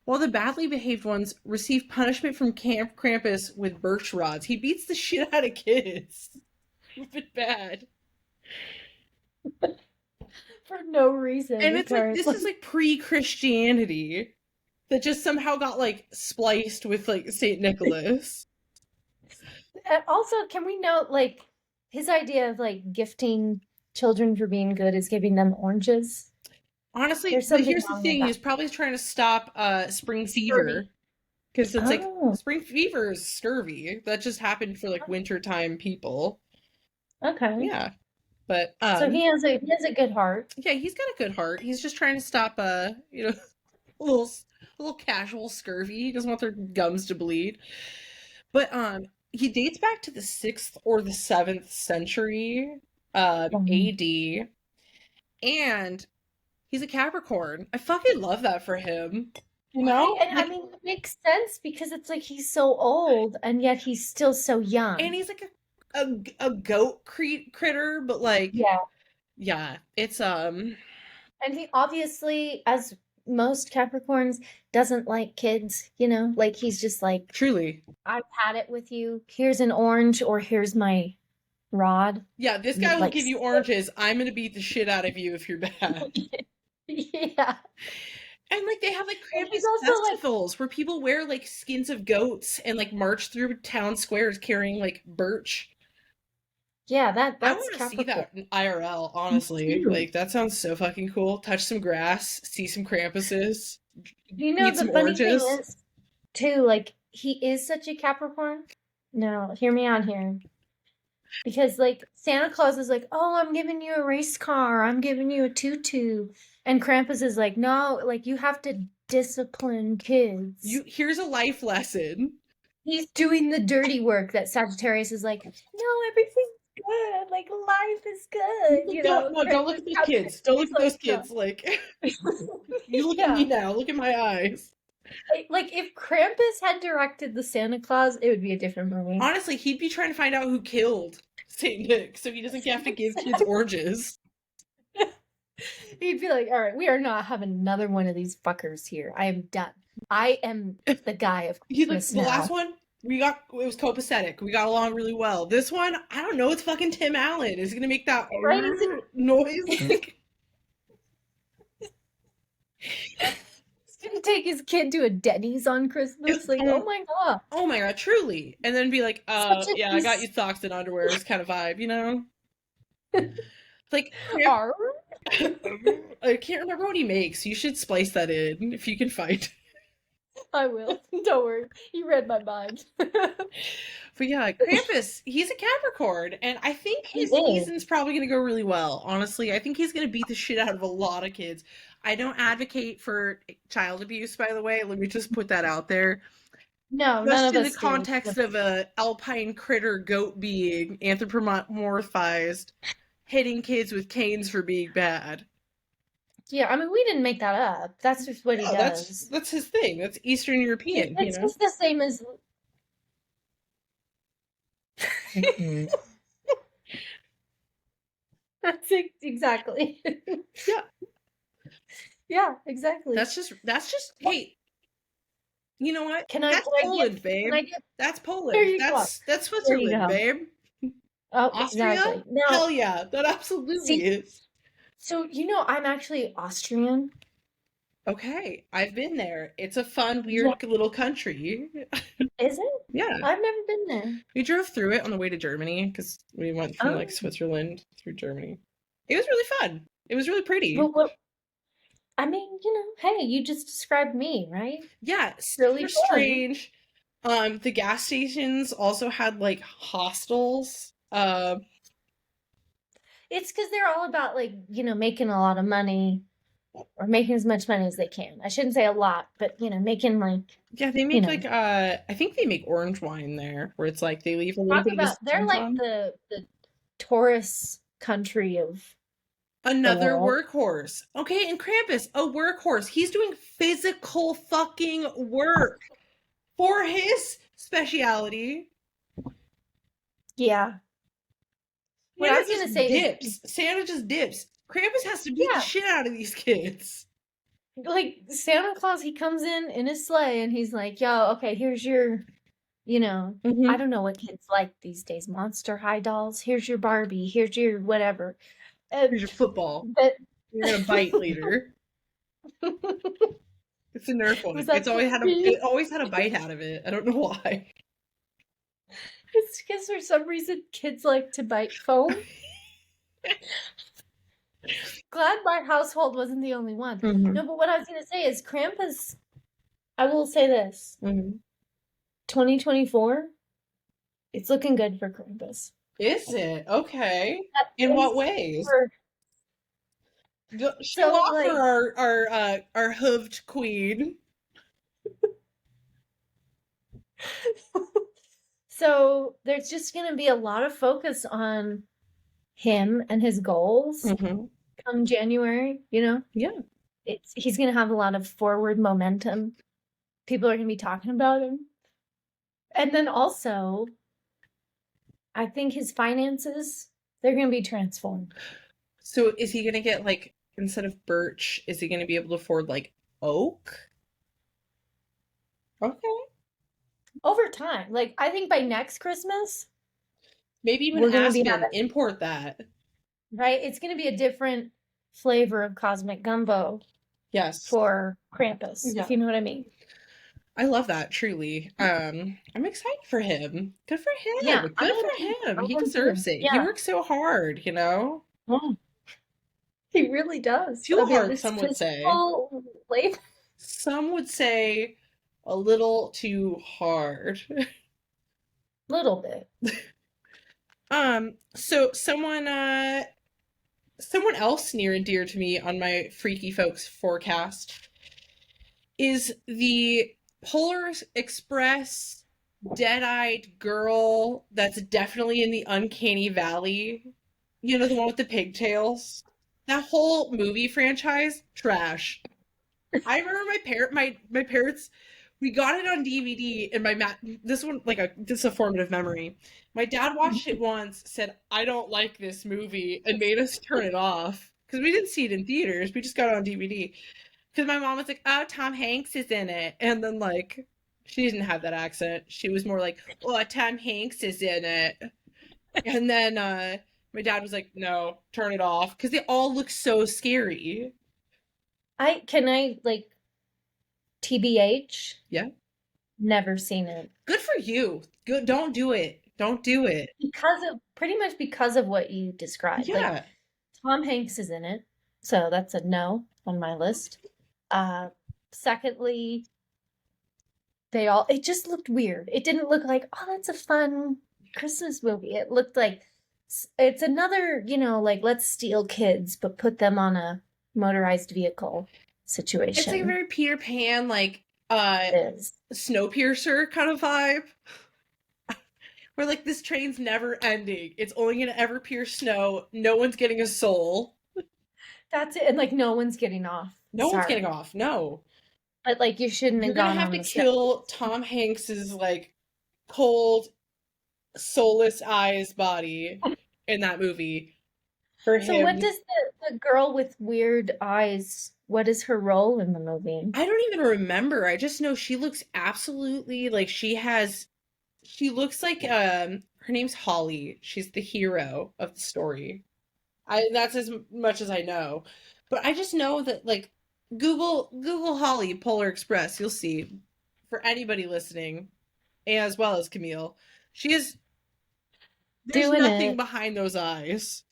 while the badly behaved ones receive punishment from Camp Krampus with birch rods, he beats the shit out of kids who've been bad. For no reason, And it's like this is apparently. like pre-Christianity that just somehow got like spliced with like Saint Nicholas. Also, can we note like his idea of like gifting children for being good is giving them oranges? Honestly, There's but something here's the wrong with thing: that. he's probably trying to stop spring fever Scurvy. because it's like Oh, spring fever is scurvy. That just happened for like wintertime people. okay. Yeah, but So he has a good heart. yeah, he's got a good heart. He's just trying to stop a little a little casual scurvy. He doesn't want their gums to bleed. But he dates back to the 6th or the 7th century Um, AD, and he's a Capricorn. I fucking love that for him. You right? know? And I Like, mean, it makes sense because it's like he's so old and yet he's still so and young. he's like a goat critter, but like, Yeah. yeah, it's And he obviously, as most Capricorns, doesn't like kids, you know? Like he's just like, truly. I've had it with you. Here's an orange or here's my rod. Yeah, this You guy will like give you oranges. I'm gonna beat the shit out of you if you're bad. yeah. And like they have like And he's Krampus also like, festivals where people wear like skins of goats and like march through town squares carrying like birch. yeah, I that's want to see Capricorn. that in IRL, Me honestly. too. Like that sounds so fucking cool. Touch some grass, see some Krampuses, You know, eat the some funny thing oranges. is, too, like, he is such a Capricorn. No, hear me out here. Because like Santa Claus is like, oh, I'm giving you a race car, I'm giving you a tutu, and Krampus is like, no, like you have to discipline kids. Here's a life lesson. He's doing the dirty work that Sagittarius is like, no, everything's good, like life is good, you know. Don't look at those kids. Don't look at those kids. Like, you look at me now. Look at my eyes. Like if Krampus had directed the Santa Claus, it would be a different movie. Honestly, he'd be trying to find out who killed Saint Nick, so he doesn't have to give kids oranges. He'd be like, all right, we are not having another one of these fuckers here. I am done. I am the guy of Christmas the now. last one, it was copacetic. We got along really well. This one, I don't know, it's fucking Tim Allen. Is he gonna make that noise? He's gonna take his kid to a Denny's on Christmas. Like, oh my god. Oh my god, truly. And then be like, yeah, I got you socks and underwear. It's kind of vibe, you know? Like, I can't remember what he makes. You should splice that in if you can find. I will. Don't worry. You read my mind. But yeah, Krampus, he's a Capricorn, and I think his season's probably going to go really well. Honestly, I think he's going to beat the shit out of a lot of kids. I don't advocate for child abuse, by the way. Let me just put that out there. No, just none of in us the context of a alpine critter goat being anthropomorphized, hitting kids with canes for being bad. Yeah, I mean, we didn't make that up. That's just what he does. That's his thing. That's Eastern European. It's just the same as. That's exactly. Yeah. Yeah, exactly. That's just. Hey, you know what? That's Poland, babe. That's Poland. That's Switzerland, babe. Oh, Austria? exactly. No. Hell yeah, that absolutely is. So, I'm actually Austrian. Okay, I've been there. It's a fun, weird little country. Is it? Yeah. I've never been there. We drove through it on the way to Germany because we went from Switzerland through Germany. It was really fun. It was really pretty. Well, I mean, hey, you just described me, right? Yeah, really strange. The gas stations also had like hostels. It's because they're all about making a lot of money, or making as much money as they can. I shouldn't say a lot, but making they make I think they make orange wine there, where it's like they leave a little bit of they're like the tourist country of another workhorse. Okay, and Krampus, a workhorse. He's doing physical fucking work for his speciality. Yeah. What I was gonna say Santa just dips. Krampus has to beat the shit out of these kids. Like Santa Claus, he comes in his sleigh and he's like, "Yo, okay, here's your, I don't know what kids like these days. Monster High dolls. Here's your Barbie. Here's your whatever. Here's your football. You're gonna bite later." It's a Nerf one. It always had a bite out of it. I don't know why. It's because for some reason kids like to bite foam. Glad my household wasn't the only one. No, but what I was going to say is Krampus, I will say this. 2024, it's looking good for Krampus. Is it? Okay. In what ways? Show off for our hooved queen. So there's just going to be a lot of focus on him and his goals come January, Yeah. He's going to have a lot of forward momentum. People are going to be talking about him. And then also, I think his finances, they're going to be transformed. So is he going to get instead of birch, is he going to be able to afford oak? Okay. Over time. I think by next Christmas. Maybe even Aspen, import that. Right? It's going to be a different flavor of Cosmic Gumbo. Yes. For Krampus, if you know what I mean. I love that, truly. I'm excited for him. Good for him. Yeah, Good for him. He deserves it. Yeah. He works so hard, Yeah. He really does. Too hard, some would say. Labor. Some would say a little too hard. Little bit. So someone else near and dear to me on my Freaky Folks forecast is the Polar Express dead-eyed girl that's definitely in the uncanny valley. You know, the one with the pigtails? That whole movie franchise, trash. I remember my parents, we got it on DVD, and this one, like, this is a formative memory. My dad watched it once, said, "I don't like this movie," and made us turn it off because we didn't see it in theaters. We just got it on DVD. Because my mom was like, "Oh, Tom Hanks is in it," and then, like, she didn't have that accent. She was more like, "Oh, Tom Hanks is in it," and then my dad was like, "No, turn it off," because they all look so scary. I like TBH? Yeah. Never seen it. Good for you. Good. Don't do it. Don't do it. Pretty much because of what you described. Like Yeah. Tom Hanks is in it, so that's a no on my list. Secondly, it just looked weird. It didn't look like, oh, that's a fun Christmas movie. It looked like it's another, like let's steal kids but put them on a motorized vehicle situation. It's like a very Peter Pan, like It is. Snowpiercer kind of vibe. Where, like, this train's never ending. It's only gonna ever pierce snow. No one's getting a soul. That's it. And like no one's getting off. No one's getting Sorry. off. No. But like you shouldn't You're have gonna gone have on to the kill Tom Hanks's, like, cold, soulless eyes body in that movie for So what him. does the girl with weird eyes, what is her role in the movie? I don't even remember. I just know she looks absolutely like she looks like her name's Holly. She's the hero of the story. That's as much as I know. But I just know that, like, Google Holly Polar Express, you'll see. For anybody listening, as well as Camille, she is there's Doing nothing it. behind those eyes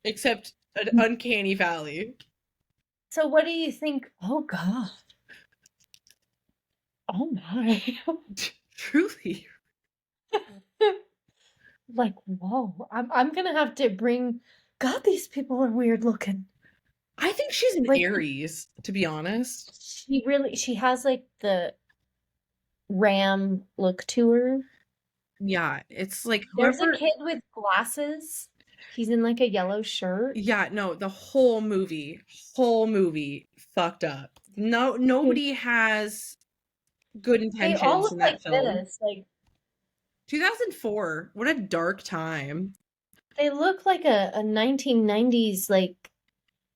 except an uncanny valley. So what do you think? Oh God. Oh my. Truly. Like, whoa. I'm gonna have to bring God, these people are weird looking. I think she's an Like Aries, to be honest. she has like the ram look to her. Yeah, it's like There's a whoever. kid with glasses. He's in like a yellow shirt. Yeah, no, the whole movie fucked up. No, nobody has good They all intentions look in like that film. this. Like 2004, what a dark time. they look like a 1990s like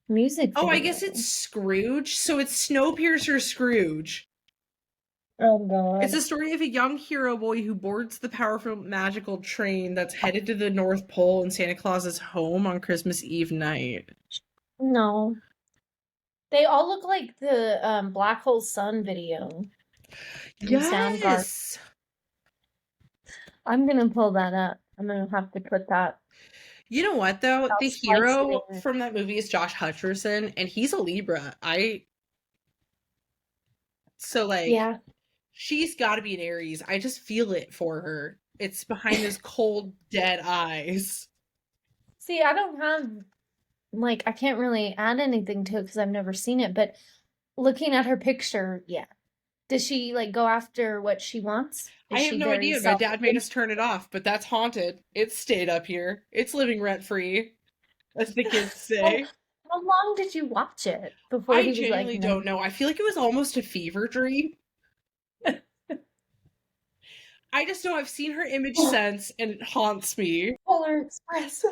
music Oh, I video. guess it's Scrooge. So it's Snowpiercer Scrooge. Oh It's God. the story of a young hero boy who boards the powerful magical train that's headed to the North Pole in Santa Claus's home on Christmas Eve night. No. They all look like the Black Hole Sun video from Soundgarden. Yes. I'm gonna pull that up. I'm gonna have to put that. You know what though? I'll The splice it hero in. from that movie is Josh Hutcherson, and he's a Libra. So, like, Yeah. she's got to be an Aries. I just feel it for her. It's behind those cold, dead eyes. See, I don't have like I can't really add anything to it because I've never seen it, but looking at her picture, yeah. Does she like go after what she wants? I Is have she no very idea. My self? dad made us turn it off, but that's haunted. It's stayed up here. It's living rent free, as the kids Well, say. how long did you watch it before I he was like, genuinely no? don't know. I feel like it was almost a fever dream. I just know I've seen her image since, and it haunts me. Polar Express.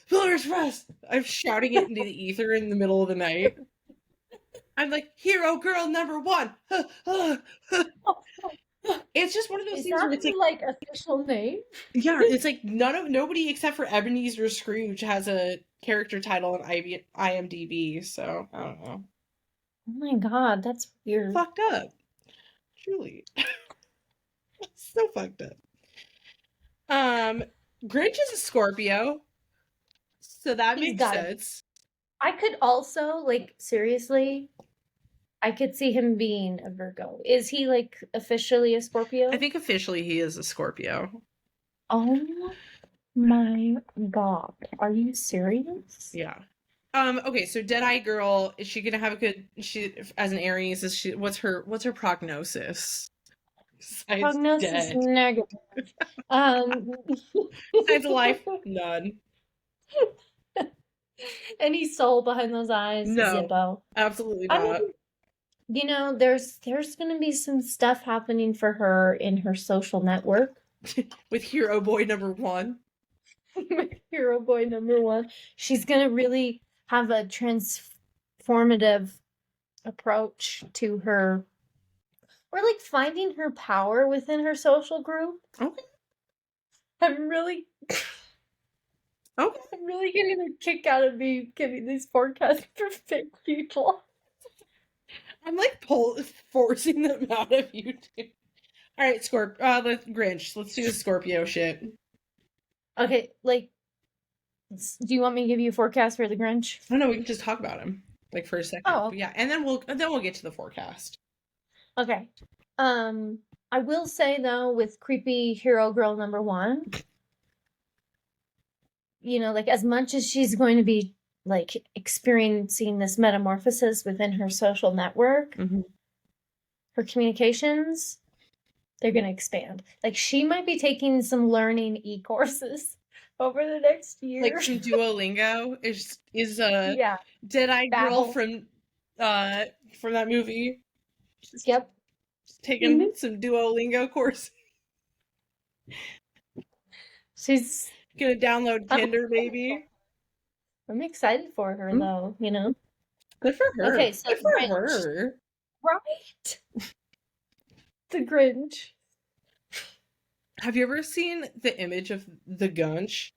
Polar Express! I'm shouting it into the ether in the middle of the night. I'm like, hero girl number one. It's just one of those Is things that where it's her like, like official name? yeah, it's like nobody except for Ebenezer Scrooge has a character title on IMDb. So I don't know. Oh my God, that's weird. Fucked up, truly. So fucked up. Grinch is a Scorpio, so that He's makes got to. sense. I could also like seriously. I could see him being a Virgo. Is he like officially a Scorpio? I think officially he is a Scorpio. Oh my god. Are you serious? Yeah. Okay, so Deadeye Girl, is she gonna have a good she as an Aries, is she what's her prognosis? Besides Prognosis dead. negative. Um Besides life, none. Any soul behind those eyes, No, Zippo. absolutely I not. mean, there's gonna be some stuff happening for her in her social network. With Hero Boy #1. Hero boy #1. She's gonna really have a transformative approach to her, or like finding her power within her social group. Okay. I'm really Okay. I'm really getting a kick out of me giving these forecasts for fake people. I'm like forcing them out of you too. All right, the Grinch. Let's do the Scorpio shit. Okay, like, do you want me to give you a forecast for the Grinch? I don't know. We can just talk about him like for a second. Oh, But yeah, and then we'll get to the forecast. okay. I will say though, with creepy hero girl #1, like as much as she's going to be like experiencing this metamorphosis within her social network, her communications, they're going to expand. Like she might be taking some learning e-courses over the next year. Like some Duolingo is yeah, Deadeye Girl Babble. from that movie. Yep. Taking some Duolingo course. She's gonna download Tinder, baby. I'm excited for her though, Good for her. Okay, so good for Grinch. her. Right? The Grinch. Have you ever seen the image of the Gunch?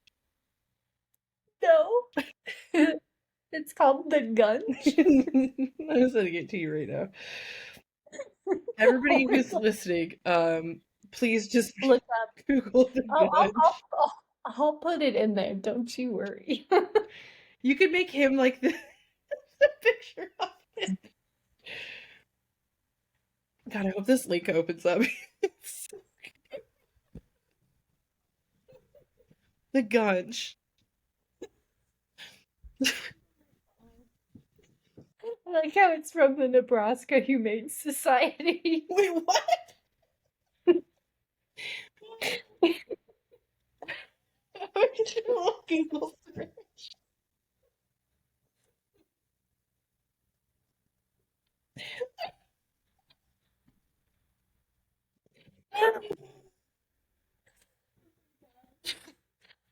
No. It's called the Gunch. I'm sending it to you right now. Everybody who's listening, please just look up Google the Gunch. I'll put it in there, don't you worry. You could make him like the picture of it. God, I hope this link opens up. The Gunch. I like how it's from the Nebraska Humane Society. Wait, what? Original Google search.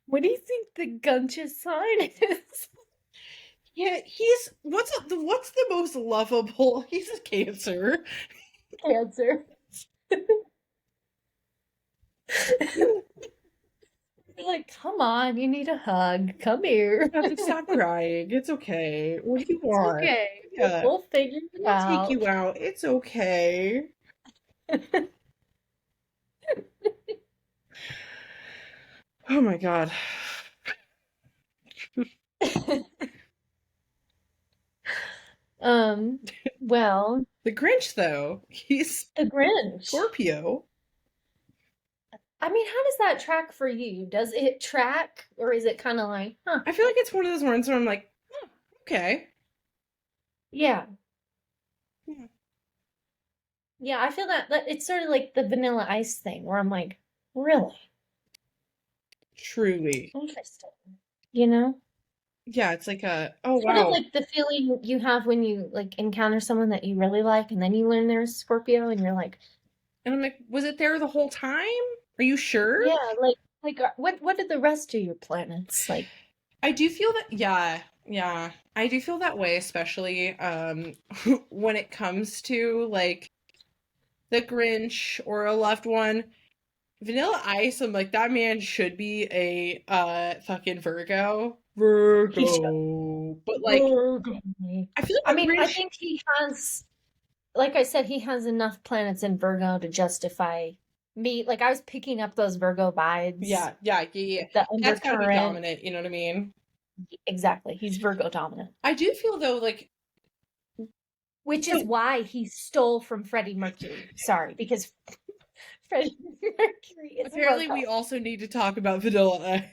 What do you think the Gunch's sign is? Yeah, what's the most lovable? He's a Cancer. Cancer. Like, come on, you need a hug. Come here. Stop crying. It's okay. What do you want? It's okay. Yeah. We'll figure it out. Take you out. It's okay. Oh my god. Well, the Grinch though, he's the Grinch. Scorpio. I mean, how does that track for you? Does it track, or is it kind of like, huh? I feel like it's one of those ones where I'm like, oh, okay. Yeah. Yeah, I feel that it's sort of like the Vanilla Ice thing, where I'm like, really? Truly. Interesting. Yeah, it's like oh sort wow. of like the feeling you have when you like encounter someone that you really like, and then you learn they're a Scorpio, and you're like, and I'm like, was it there the whole time? Are you sure? yeah, like what did the rest of your planets like? I do feel that, yeah, I do feel that way, especially when it comes to like the Grinch or a loved one. Vanilla Ice, I'm like, that man should be a fucking Virgo. Virgo. But like, I feel like I Grinch... think he has, like I said, he has enough planets in Virgo to justify me. Like I was picking up those Virgo vibes. Yeah. That's gotta be dominant, you know what I mean? Exactly. He's Virgo dominant. I do feel though, like which is So why he stole from Freddie Mercury. Sorry, because Freddie Mercury is apparently we Virgo. also need to talk about Vanilla Ice.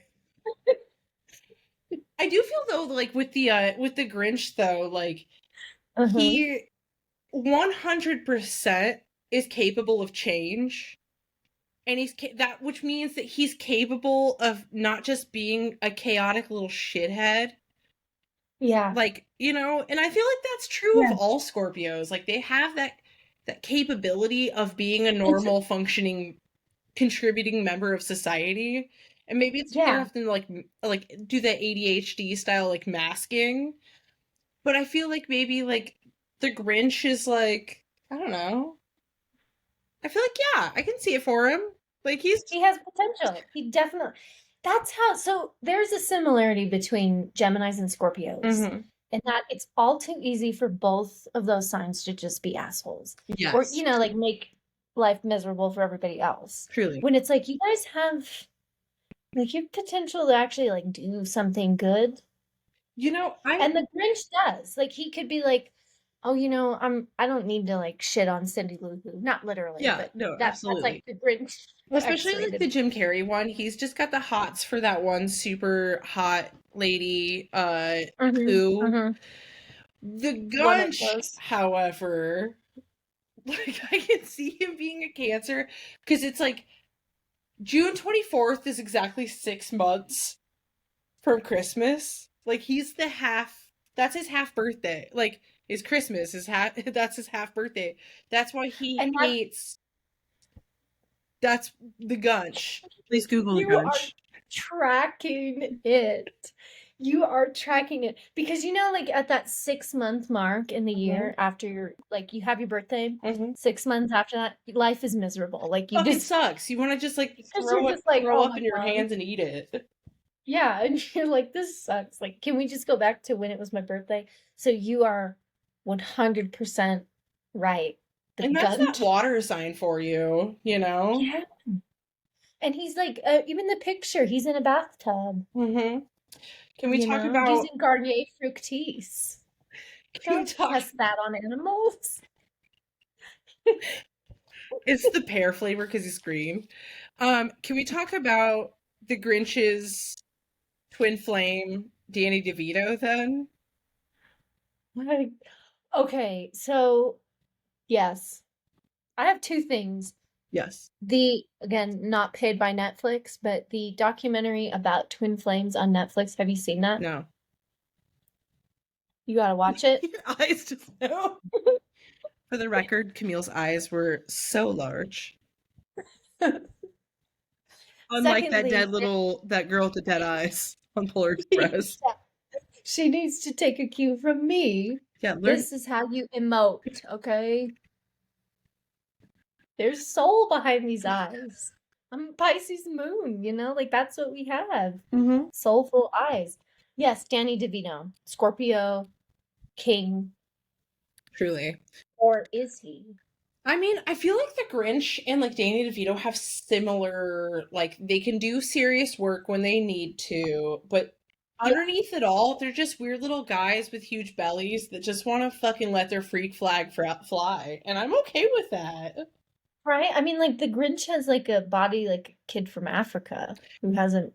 I do feel though, like with the Grinch though, like Uh-huh. he 100% is capable of change. And that, which means that he's capable of not just being a chaotic little shithead, Yeah. like, and I feel like that's true of Yeah. all Scorpios. Like they have that capability of being a It's normal functioning contributing member of society. And maybe it's they yeah. have to like do the ADHD style like masking, but I feel like maybe like the Grinch is like, I don't know. I feel like yeah, I can see it for him. Like he's He has potential. He definitely. That's how. So there's a similarity between Geminis and Scorpios, Mhm. in that it's all too easy for both of those signs to just be assholes, or Yes, like make life miserable for everybody else. truly. When it's like you guys have like you have potential to actually like do something good. I And the Grinch does. Like he could be like, "Oh, I don't need to like shit on Cindy Lou Who." Not literally, yeah, but no, that's like absolutely. the Grinch Especially like the X-rated. Jim Carrey one. He's just got the hots for that one super hot lady, Mhm. who. Mhm. The One of Gunch, those. however, like I can see him being a Cancer because it's like June 24th is exactly 6 months from Christmas. Like he's the half. That's his half birthday. Like his Christmas is half. That's his half birthday. That's why he And that hates. That's the Gunch. Please Google the you are Gunch. tracking it. You are tracking it because like at that 6 month mark in the Hmm. year after you have your birthday, Hmm. 6 months after that, life is miserable. Like you Fucking just sucks. You want to just like because you're just like, throw oh up my in your God. hands and eat it. Yeah, and you're like, this sucks. Like, can we just go back to when it was my birthday? So you are 100% right. The And that's that Gunt. water sign for you, you know? Yeah. And he's like, even the picture, he's in a bathtub, Hmm. Can we talk about using Garnier Fructis. can we Don't talk test that on animals. it's the pear flavor because he's green. Can we talk about the Grinch's twin flame, Danny DeVito then? Like, okay, so yes, I have two things. Yes. Again, not paid by Netflix, but the documentary about twin flames on Netflix. Have you seen that? No. You gotta watch it. Your eyes just no. For the record, Camille's eyes were so large. Unlike Secondly, that girl with the dead eyes on Polar Express. she needs to take a cue from me. Yeah, learn. This is how you emote, okay? There's soul behind these eyes. I'm Pisces moon, like that's what we have. Hmm. Soulful eyes. Yes, Danny DeVito, Scorpio, King, Truly. or is he? I mean, I feel like the Grinch and like Danny DeVito have similar, like they can do serious work when they need to, but Yeah, underneath it all, they're just weird little guys with huge bellies that just want to fucking let their freak flag fly, and I'm okay with that. right? I mean, like the Grinch has like a body like a kid from Africa who hasn't.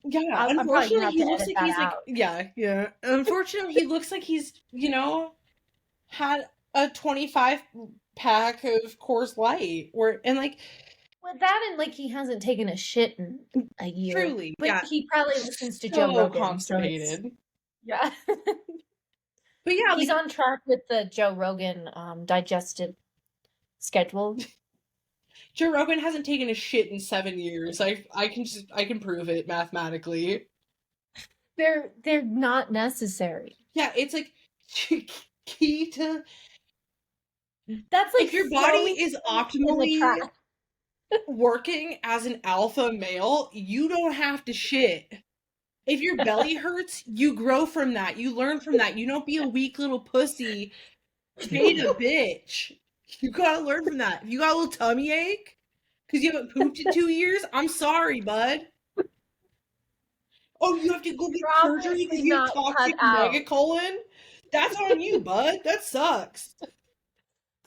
Yeah, I'm probably gonna unfortunately, have he to looks edit like that he's like, out. yeah, yeah. Unfortunately, he looks like he's, had a 25 pack of Coors Light, and like, With that and like he hasn't taken a shit in a year, truly, but yeah, he probably listens to Joe so Rogan, so it's constipated. yeah. But yeah, He's like on track with the Joe Rogan digestive schedule. Joe Rogan hasn't taken a shit in 7 years. I can prove it mathematically. They're not necessary. Yeah, it's like key to That's like if your body throwing is in the optimally trash. working as an alpha male, you don't have to shit. If your belly hurts, you grow from that. You learn from that. You don't be a weak little pussy beta bitch. You gotta learn from that. If you got a little tummy ache because you haven't pooped in 2 years, I'm sorry, bud. Oh, you have to go get You're surgery because obviously you have not cut toxic out. megacolon? That's on you, bud. That sucks.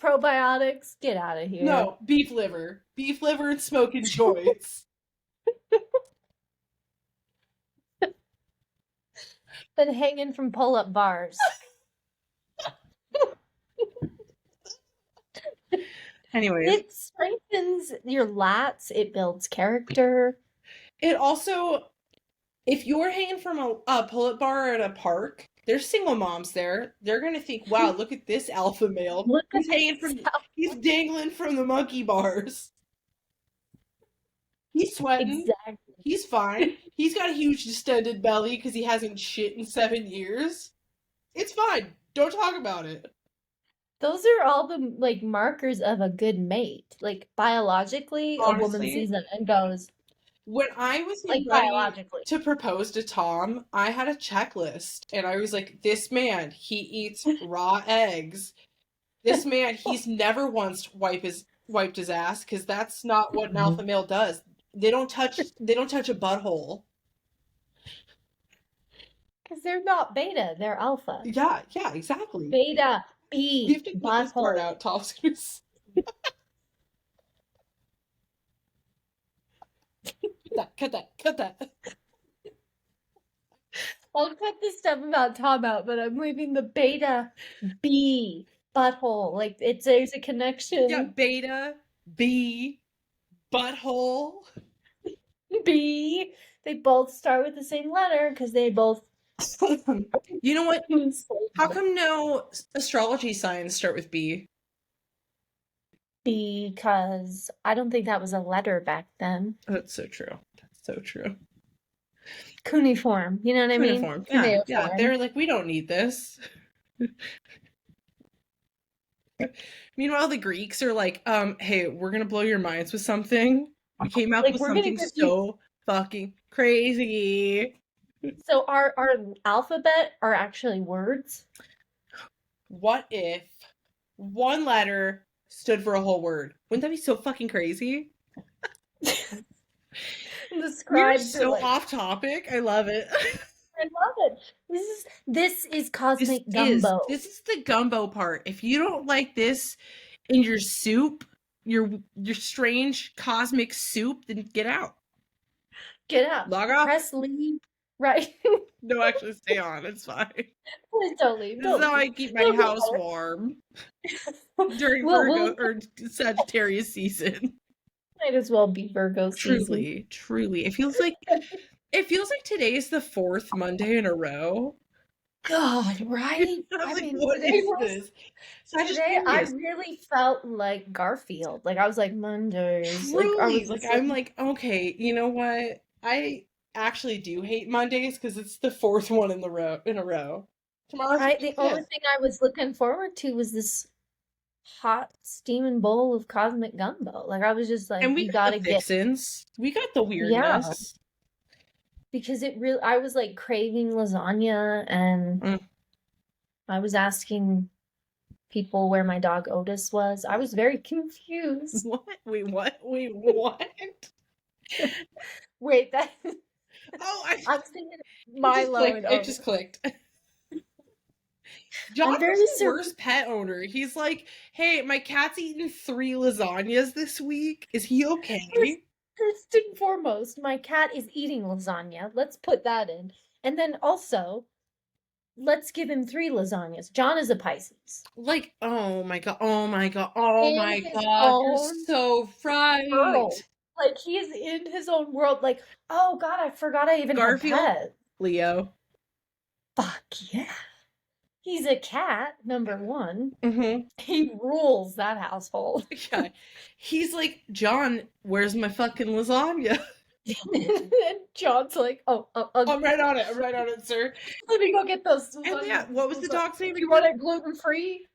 Probiotics, get out of here. No, beef liver. Beef liver and smoking joints. Been hanging from pull-up bars. Anyways, It strengthens your lats. It builds character. it also, if you're hanging from a pull-up bar at a park, there's single moms there. They're gonna think, "Wow, look at this alpha male. Look He's at hanging this from, he's dangling from the monkey bars. He's sweating. Exactly. He's fine. He's got a huge distended belly because he hasn't shit in 7 years. It's fine. Don't talk about it." Those are all the like markers of a good mate. Like biologically, a woman Honestly, sees it and goes, when I was like ready biologically. to propose to Tom, I had a checklist, and I was like, "This man, he eats raw eggs. This man, he's never once wiped his ass because that's not what an alpha male does. They don't touch a butthole." Because they're not beta, they're alpha. Yeah, exactly. Beta, You B, have to cut this part butthole. out, Tom. Cut that. I'll cut this stuff about Tom out, but I'm leaving the beta, B, butthole. Like there's a connection. Yeah, beta, B, butthole. B. They both start with the same letter because they both. You know what? How come no astrology signs start with B? Because I don't think that was a letter back then. That's so true. Cuneiform, you know what I mean? Uniform. Yeah, Cuneiform. they're like, we don't need this. Meanwhile, the Greeks are like, hey, we're gonna blow your minds with something. We came up Like, with we're gonna something give so fucking crazy. So our alphabet are actually words. What if one letter stood for a whole word? Wouldn't that be so fucking crazy? The We're scribes are so like, off topic. I love it. I love it. This is Cosmic Gumbo. This is the gumbo part. If you don't like this in your soup, your strange cosmic soup, then get out. Get out. Log off. Press leave. Right. No, actually stay on. It's fine. Please don't leave. This is how I keep my house warm during Virgo or Sagittarius season. Might as well be Virgo season. Truly. It feels like today is the 4th Monday in a row. God, right? I mean, what is this? Today I really felt like Garfield. Like I was like Mondays. Truly, I'm like, okay, you know what? I actually do hate Mondays because it's the 4th one in a row. Tomorrow's right. The only thing I was looking forward to was this hot steaming bowl of Cosmic Gumbo. Like I was just like, and we gotta got the fixins. We got the weirdness. Yeah. Because I was like craving lasagna, and I was asking people where my dog Otis was. I was very confused. What? Wait, what? Wait, what? Wait, that. Oh, I'm thinking Milo and Otis. It just clicked. John is the worst pet owner. He's like, hey, my cat's eaten 3 lasagnas this week. Is he okay? First and foremost, my cat is eating lasagna. Let's put that in. And then also, let's give him 3 lasagnas. John is a Pisces. Like, oh my god. You're so right. World. Like, he's in his own world. Like, oh god, I forgot I even Garfield, had pets. Leo. Fuck yeah. He's a cat, number 1. Mm-hmm. He rules that household. Yeah. He's like, John, where's my fucking lasagna? And John's like, oh, I'm right on it, sir. Let me go get those. And yeah, what was the dog's name? You want it gluten-free?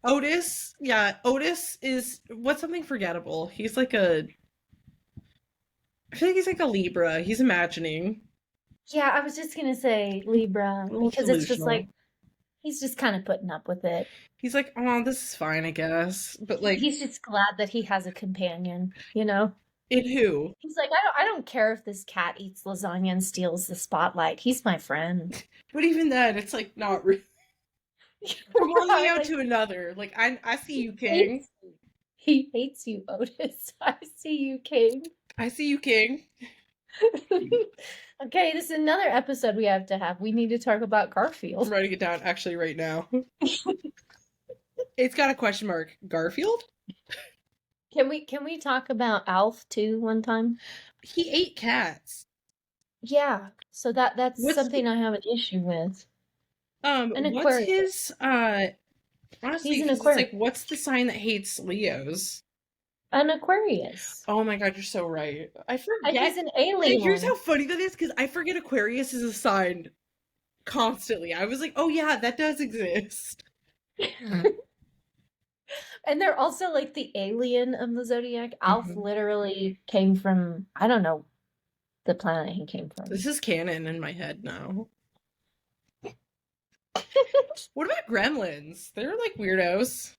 Otis. Yeah, Otis is, what's something forgettable? He's like I feel like he's like a Libra. He's imagining. Yeah, I was just gonna say Libra, because it's just like, he's just kind of putting up with it. He's like, oh, this is fine, I guess. But like, he's just glad that he has a companion, you know? In who? He's like, I don't care if this cat eats lasagna and steals the spotlight. He's my friend. But even then, it's like not really. From one Leo Like, to another. Like, I see you, King. hates, he hates you, Otis. I see you, King. I see you, King. Okay, this is another episode we have to have. We need to talk about I'm Garfield. writing it down actually right now. It's got a question mark. Garfield? Can we talk about Alf too one time? He ate cats. Yeah. So that's What's something I have an issue with. An what's Aquarius. his honestly, He's an because it's like, Aquarius. what's the sign that hates Leos? An Aquarius. Oh my god, you're so right. I He's forget. an And here's alien. how funny that is, because I forget Aquarius is a sign constantly. I was like, oh yeah, that does exist. And they're also like the alien of the zodiac. Alf Mhm. literally came from, I don't know the planet he came from. This is canon in my head now. What about gremlins? They're like weirdos.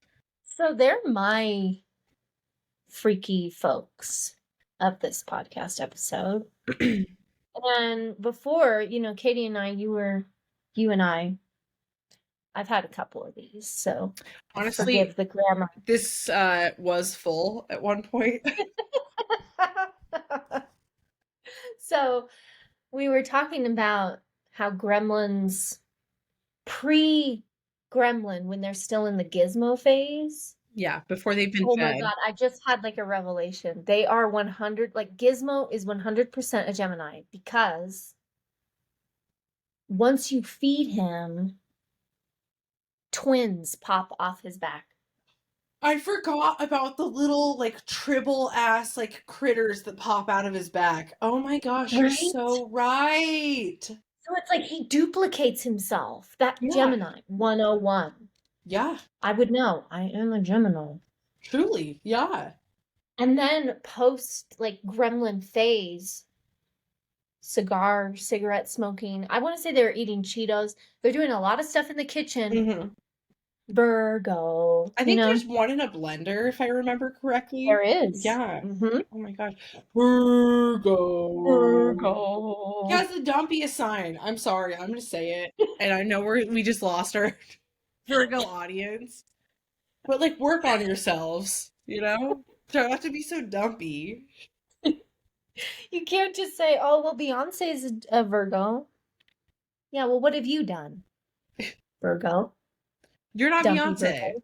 So they're my freaky folks of this podcast episode. And before, Katie and I, you and I've had a couple of these, so Honestly, forgive the grammar. this was full at one point. So we were talking about how gremlins, pre-gremlin, when they're still in the gizmo phase. Yeah, before they've been Oh my fed. God, I just had like a revelation. They are 100, like Gizmo is 100% a Gemini because once you feed him, twins pop off his back. I forgot about the little like tribble ass like critters that pop out of his back. Oh my gosh, you're Right? so right. So it's like he duplicates himself. That Yeah. Gemini 101. Yeah, I would know. I am a Gemini. truly. Yeah. And then post like gremlin phase, cigarette smoking. I want to say they were eating Cheetos. They're doing a lot of stuff in the kitchen. hmm Virgo, I think there's one in a blender, if I remember correctly. There is. Yeah. Mm-hmm. Oh my gosh. Virgo. Virgo. Yeah, it's the dumpiest sign. I'm sorry. I'm gonna say it. And I know we just lost our Virgo audience. But like, work on yourselves, you know? Try not to be so dumpy. You can't just say, "Oh, well, Beyonce's a Virgo." Yeah, well, what have you done, Virgo? You're not Dumpy Beyonce. Virgo.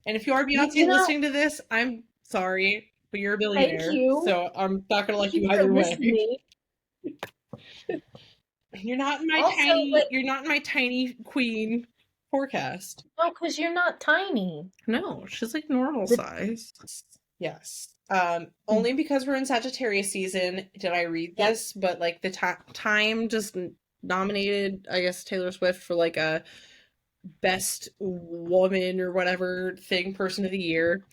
And if you are Beyonce You know, listening to this, I'm sorry, but you're a thank billionaire. you. So I'm not gonna like Thank you you for either way. listening. You're not in my Also, tiny like, you're not in my tiny queen forecast. no, because you're not tiny. No, she's like normal The- size. Yes. Only because we're in Sagittarius season did I read Yep. this, but like the Time just nominated, I guess, Taylor Swift for like a best woman or whatever thing, person of the year.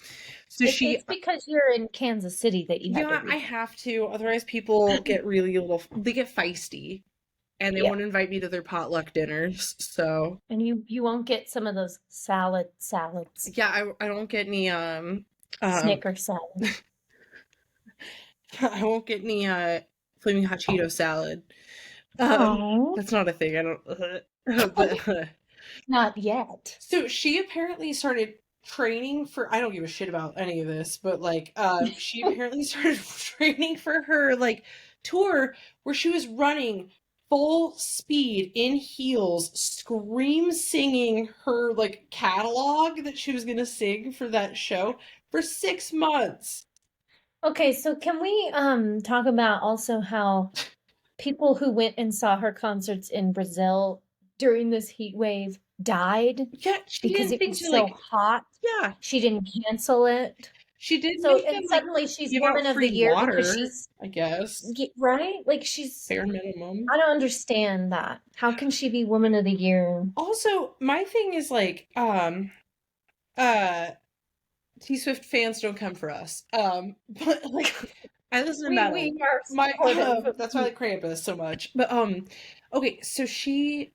So It's because you're in Kansas City that you had to yeah, read I it. have to. Otherwise, people get really they get feisty, and they Yeah. won't invite me to their potluck dinners. So And you won't get some of those salads, yeah, I don't get any Snicker salad. I won't get any flaming hot Cheeto salad. Oh, That's not a thing. I don't. But not yet. so she apparently started training for. I don't give a shit about any of this, but like, she apparently started training for her like tour where she was running full speed in heels, scream singing her like catalog that she was gonna sing for that show for 6 months. Okay, so can we talk about also how people who went and saw her concerts in Brazil during this heat wave died Yeah, she because didn't it think was to so like. hot? Yeah, She didn't cancel it. she did So, make and them like suddenly she's give woman out of the free year because water, she's I guess. right? Like she's Bare minimum. I don't understand that. How can she be woman of the year? Also, my thing is like, T Swift fans don't come for us. But like, I listen to metal. We are My supportive of that's why I like Krampus so much. But okay, so she,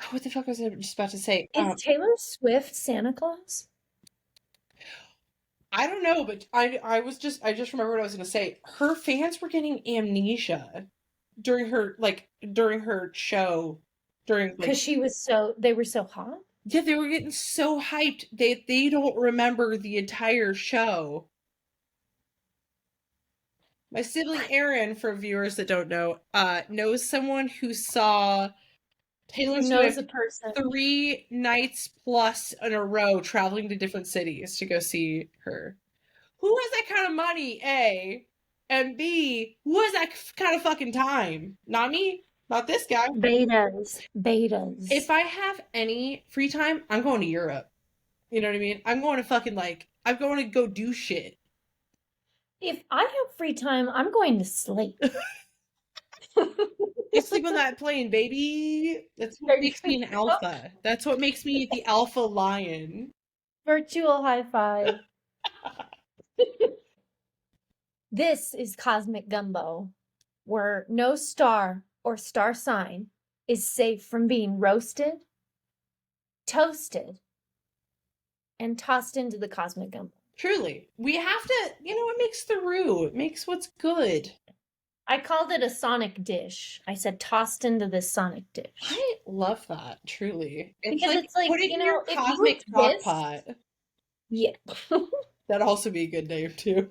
what the fuck was I just about to say? Is Taylor Swift Santa Claus? I don't know, but I just remember what I was gonna say. Her fans were getting amnesia during her show during like Because they were so hot? Yeah, they were getting so hyped. They don't remember the entire show. My sibling Aaron, for viewers that don't know, knows someone who saw Taylor Who knows a Swift person? 3 nights plus in a row traveling to different cities to go see her. Who has that kind of money, A? And B, who has that kind of fucking time? Not me. Not this guy. Betas. If Betas. I have any free time, I'm going to Europe. You know what I mean? I'm going to fucking I'm going to go do shit. If I have free time, I'm going to sleep. You sleep on that plane, baby. That's what makes me an alpha. That's what makes me the alpha lion. Virtual high five. This is Cosmic Gumbo, where no star or star sign is safe from being roasted, toasted, and tossed into the Cosmic Gumbo. Truly. We have to, it makes the roux. It makes what's good. I called it a sonic dish. I said tossed into this sonic dish. I love that, truly. Because it's like, put it in your if cosmic you crock exist, pot. yeah. That'd also be a good name, too.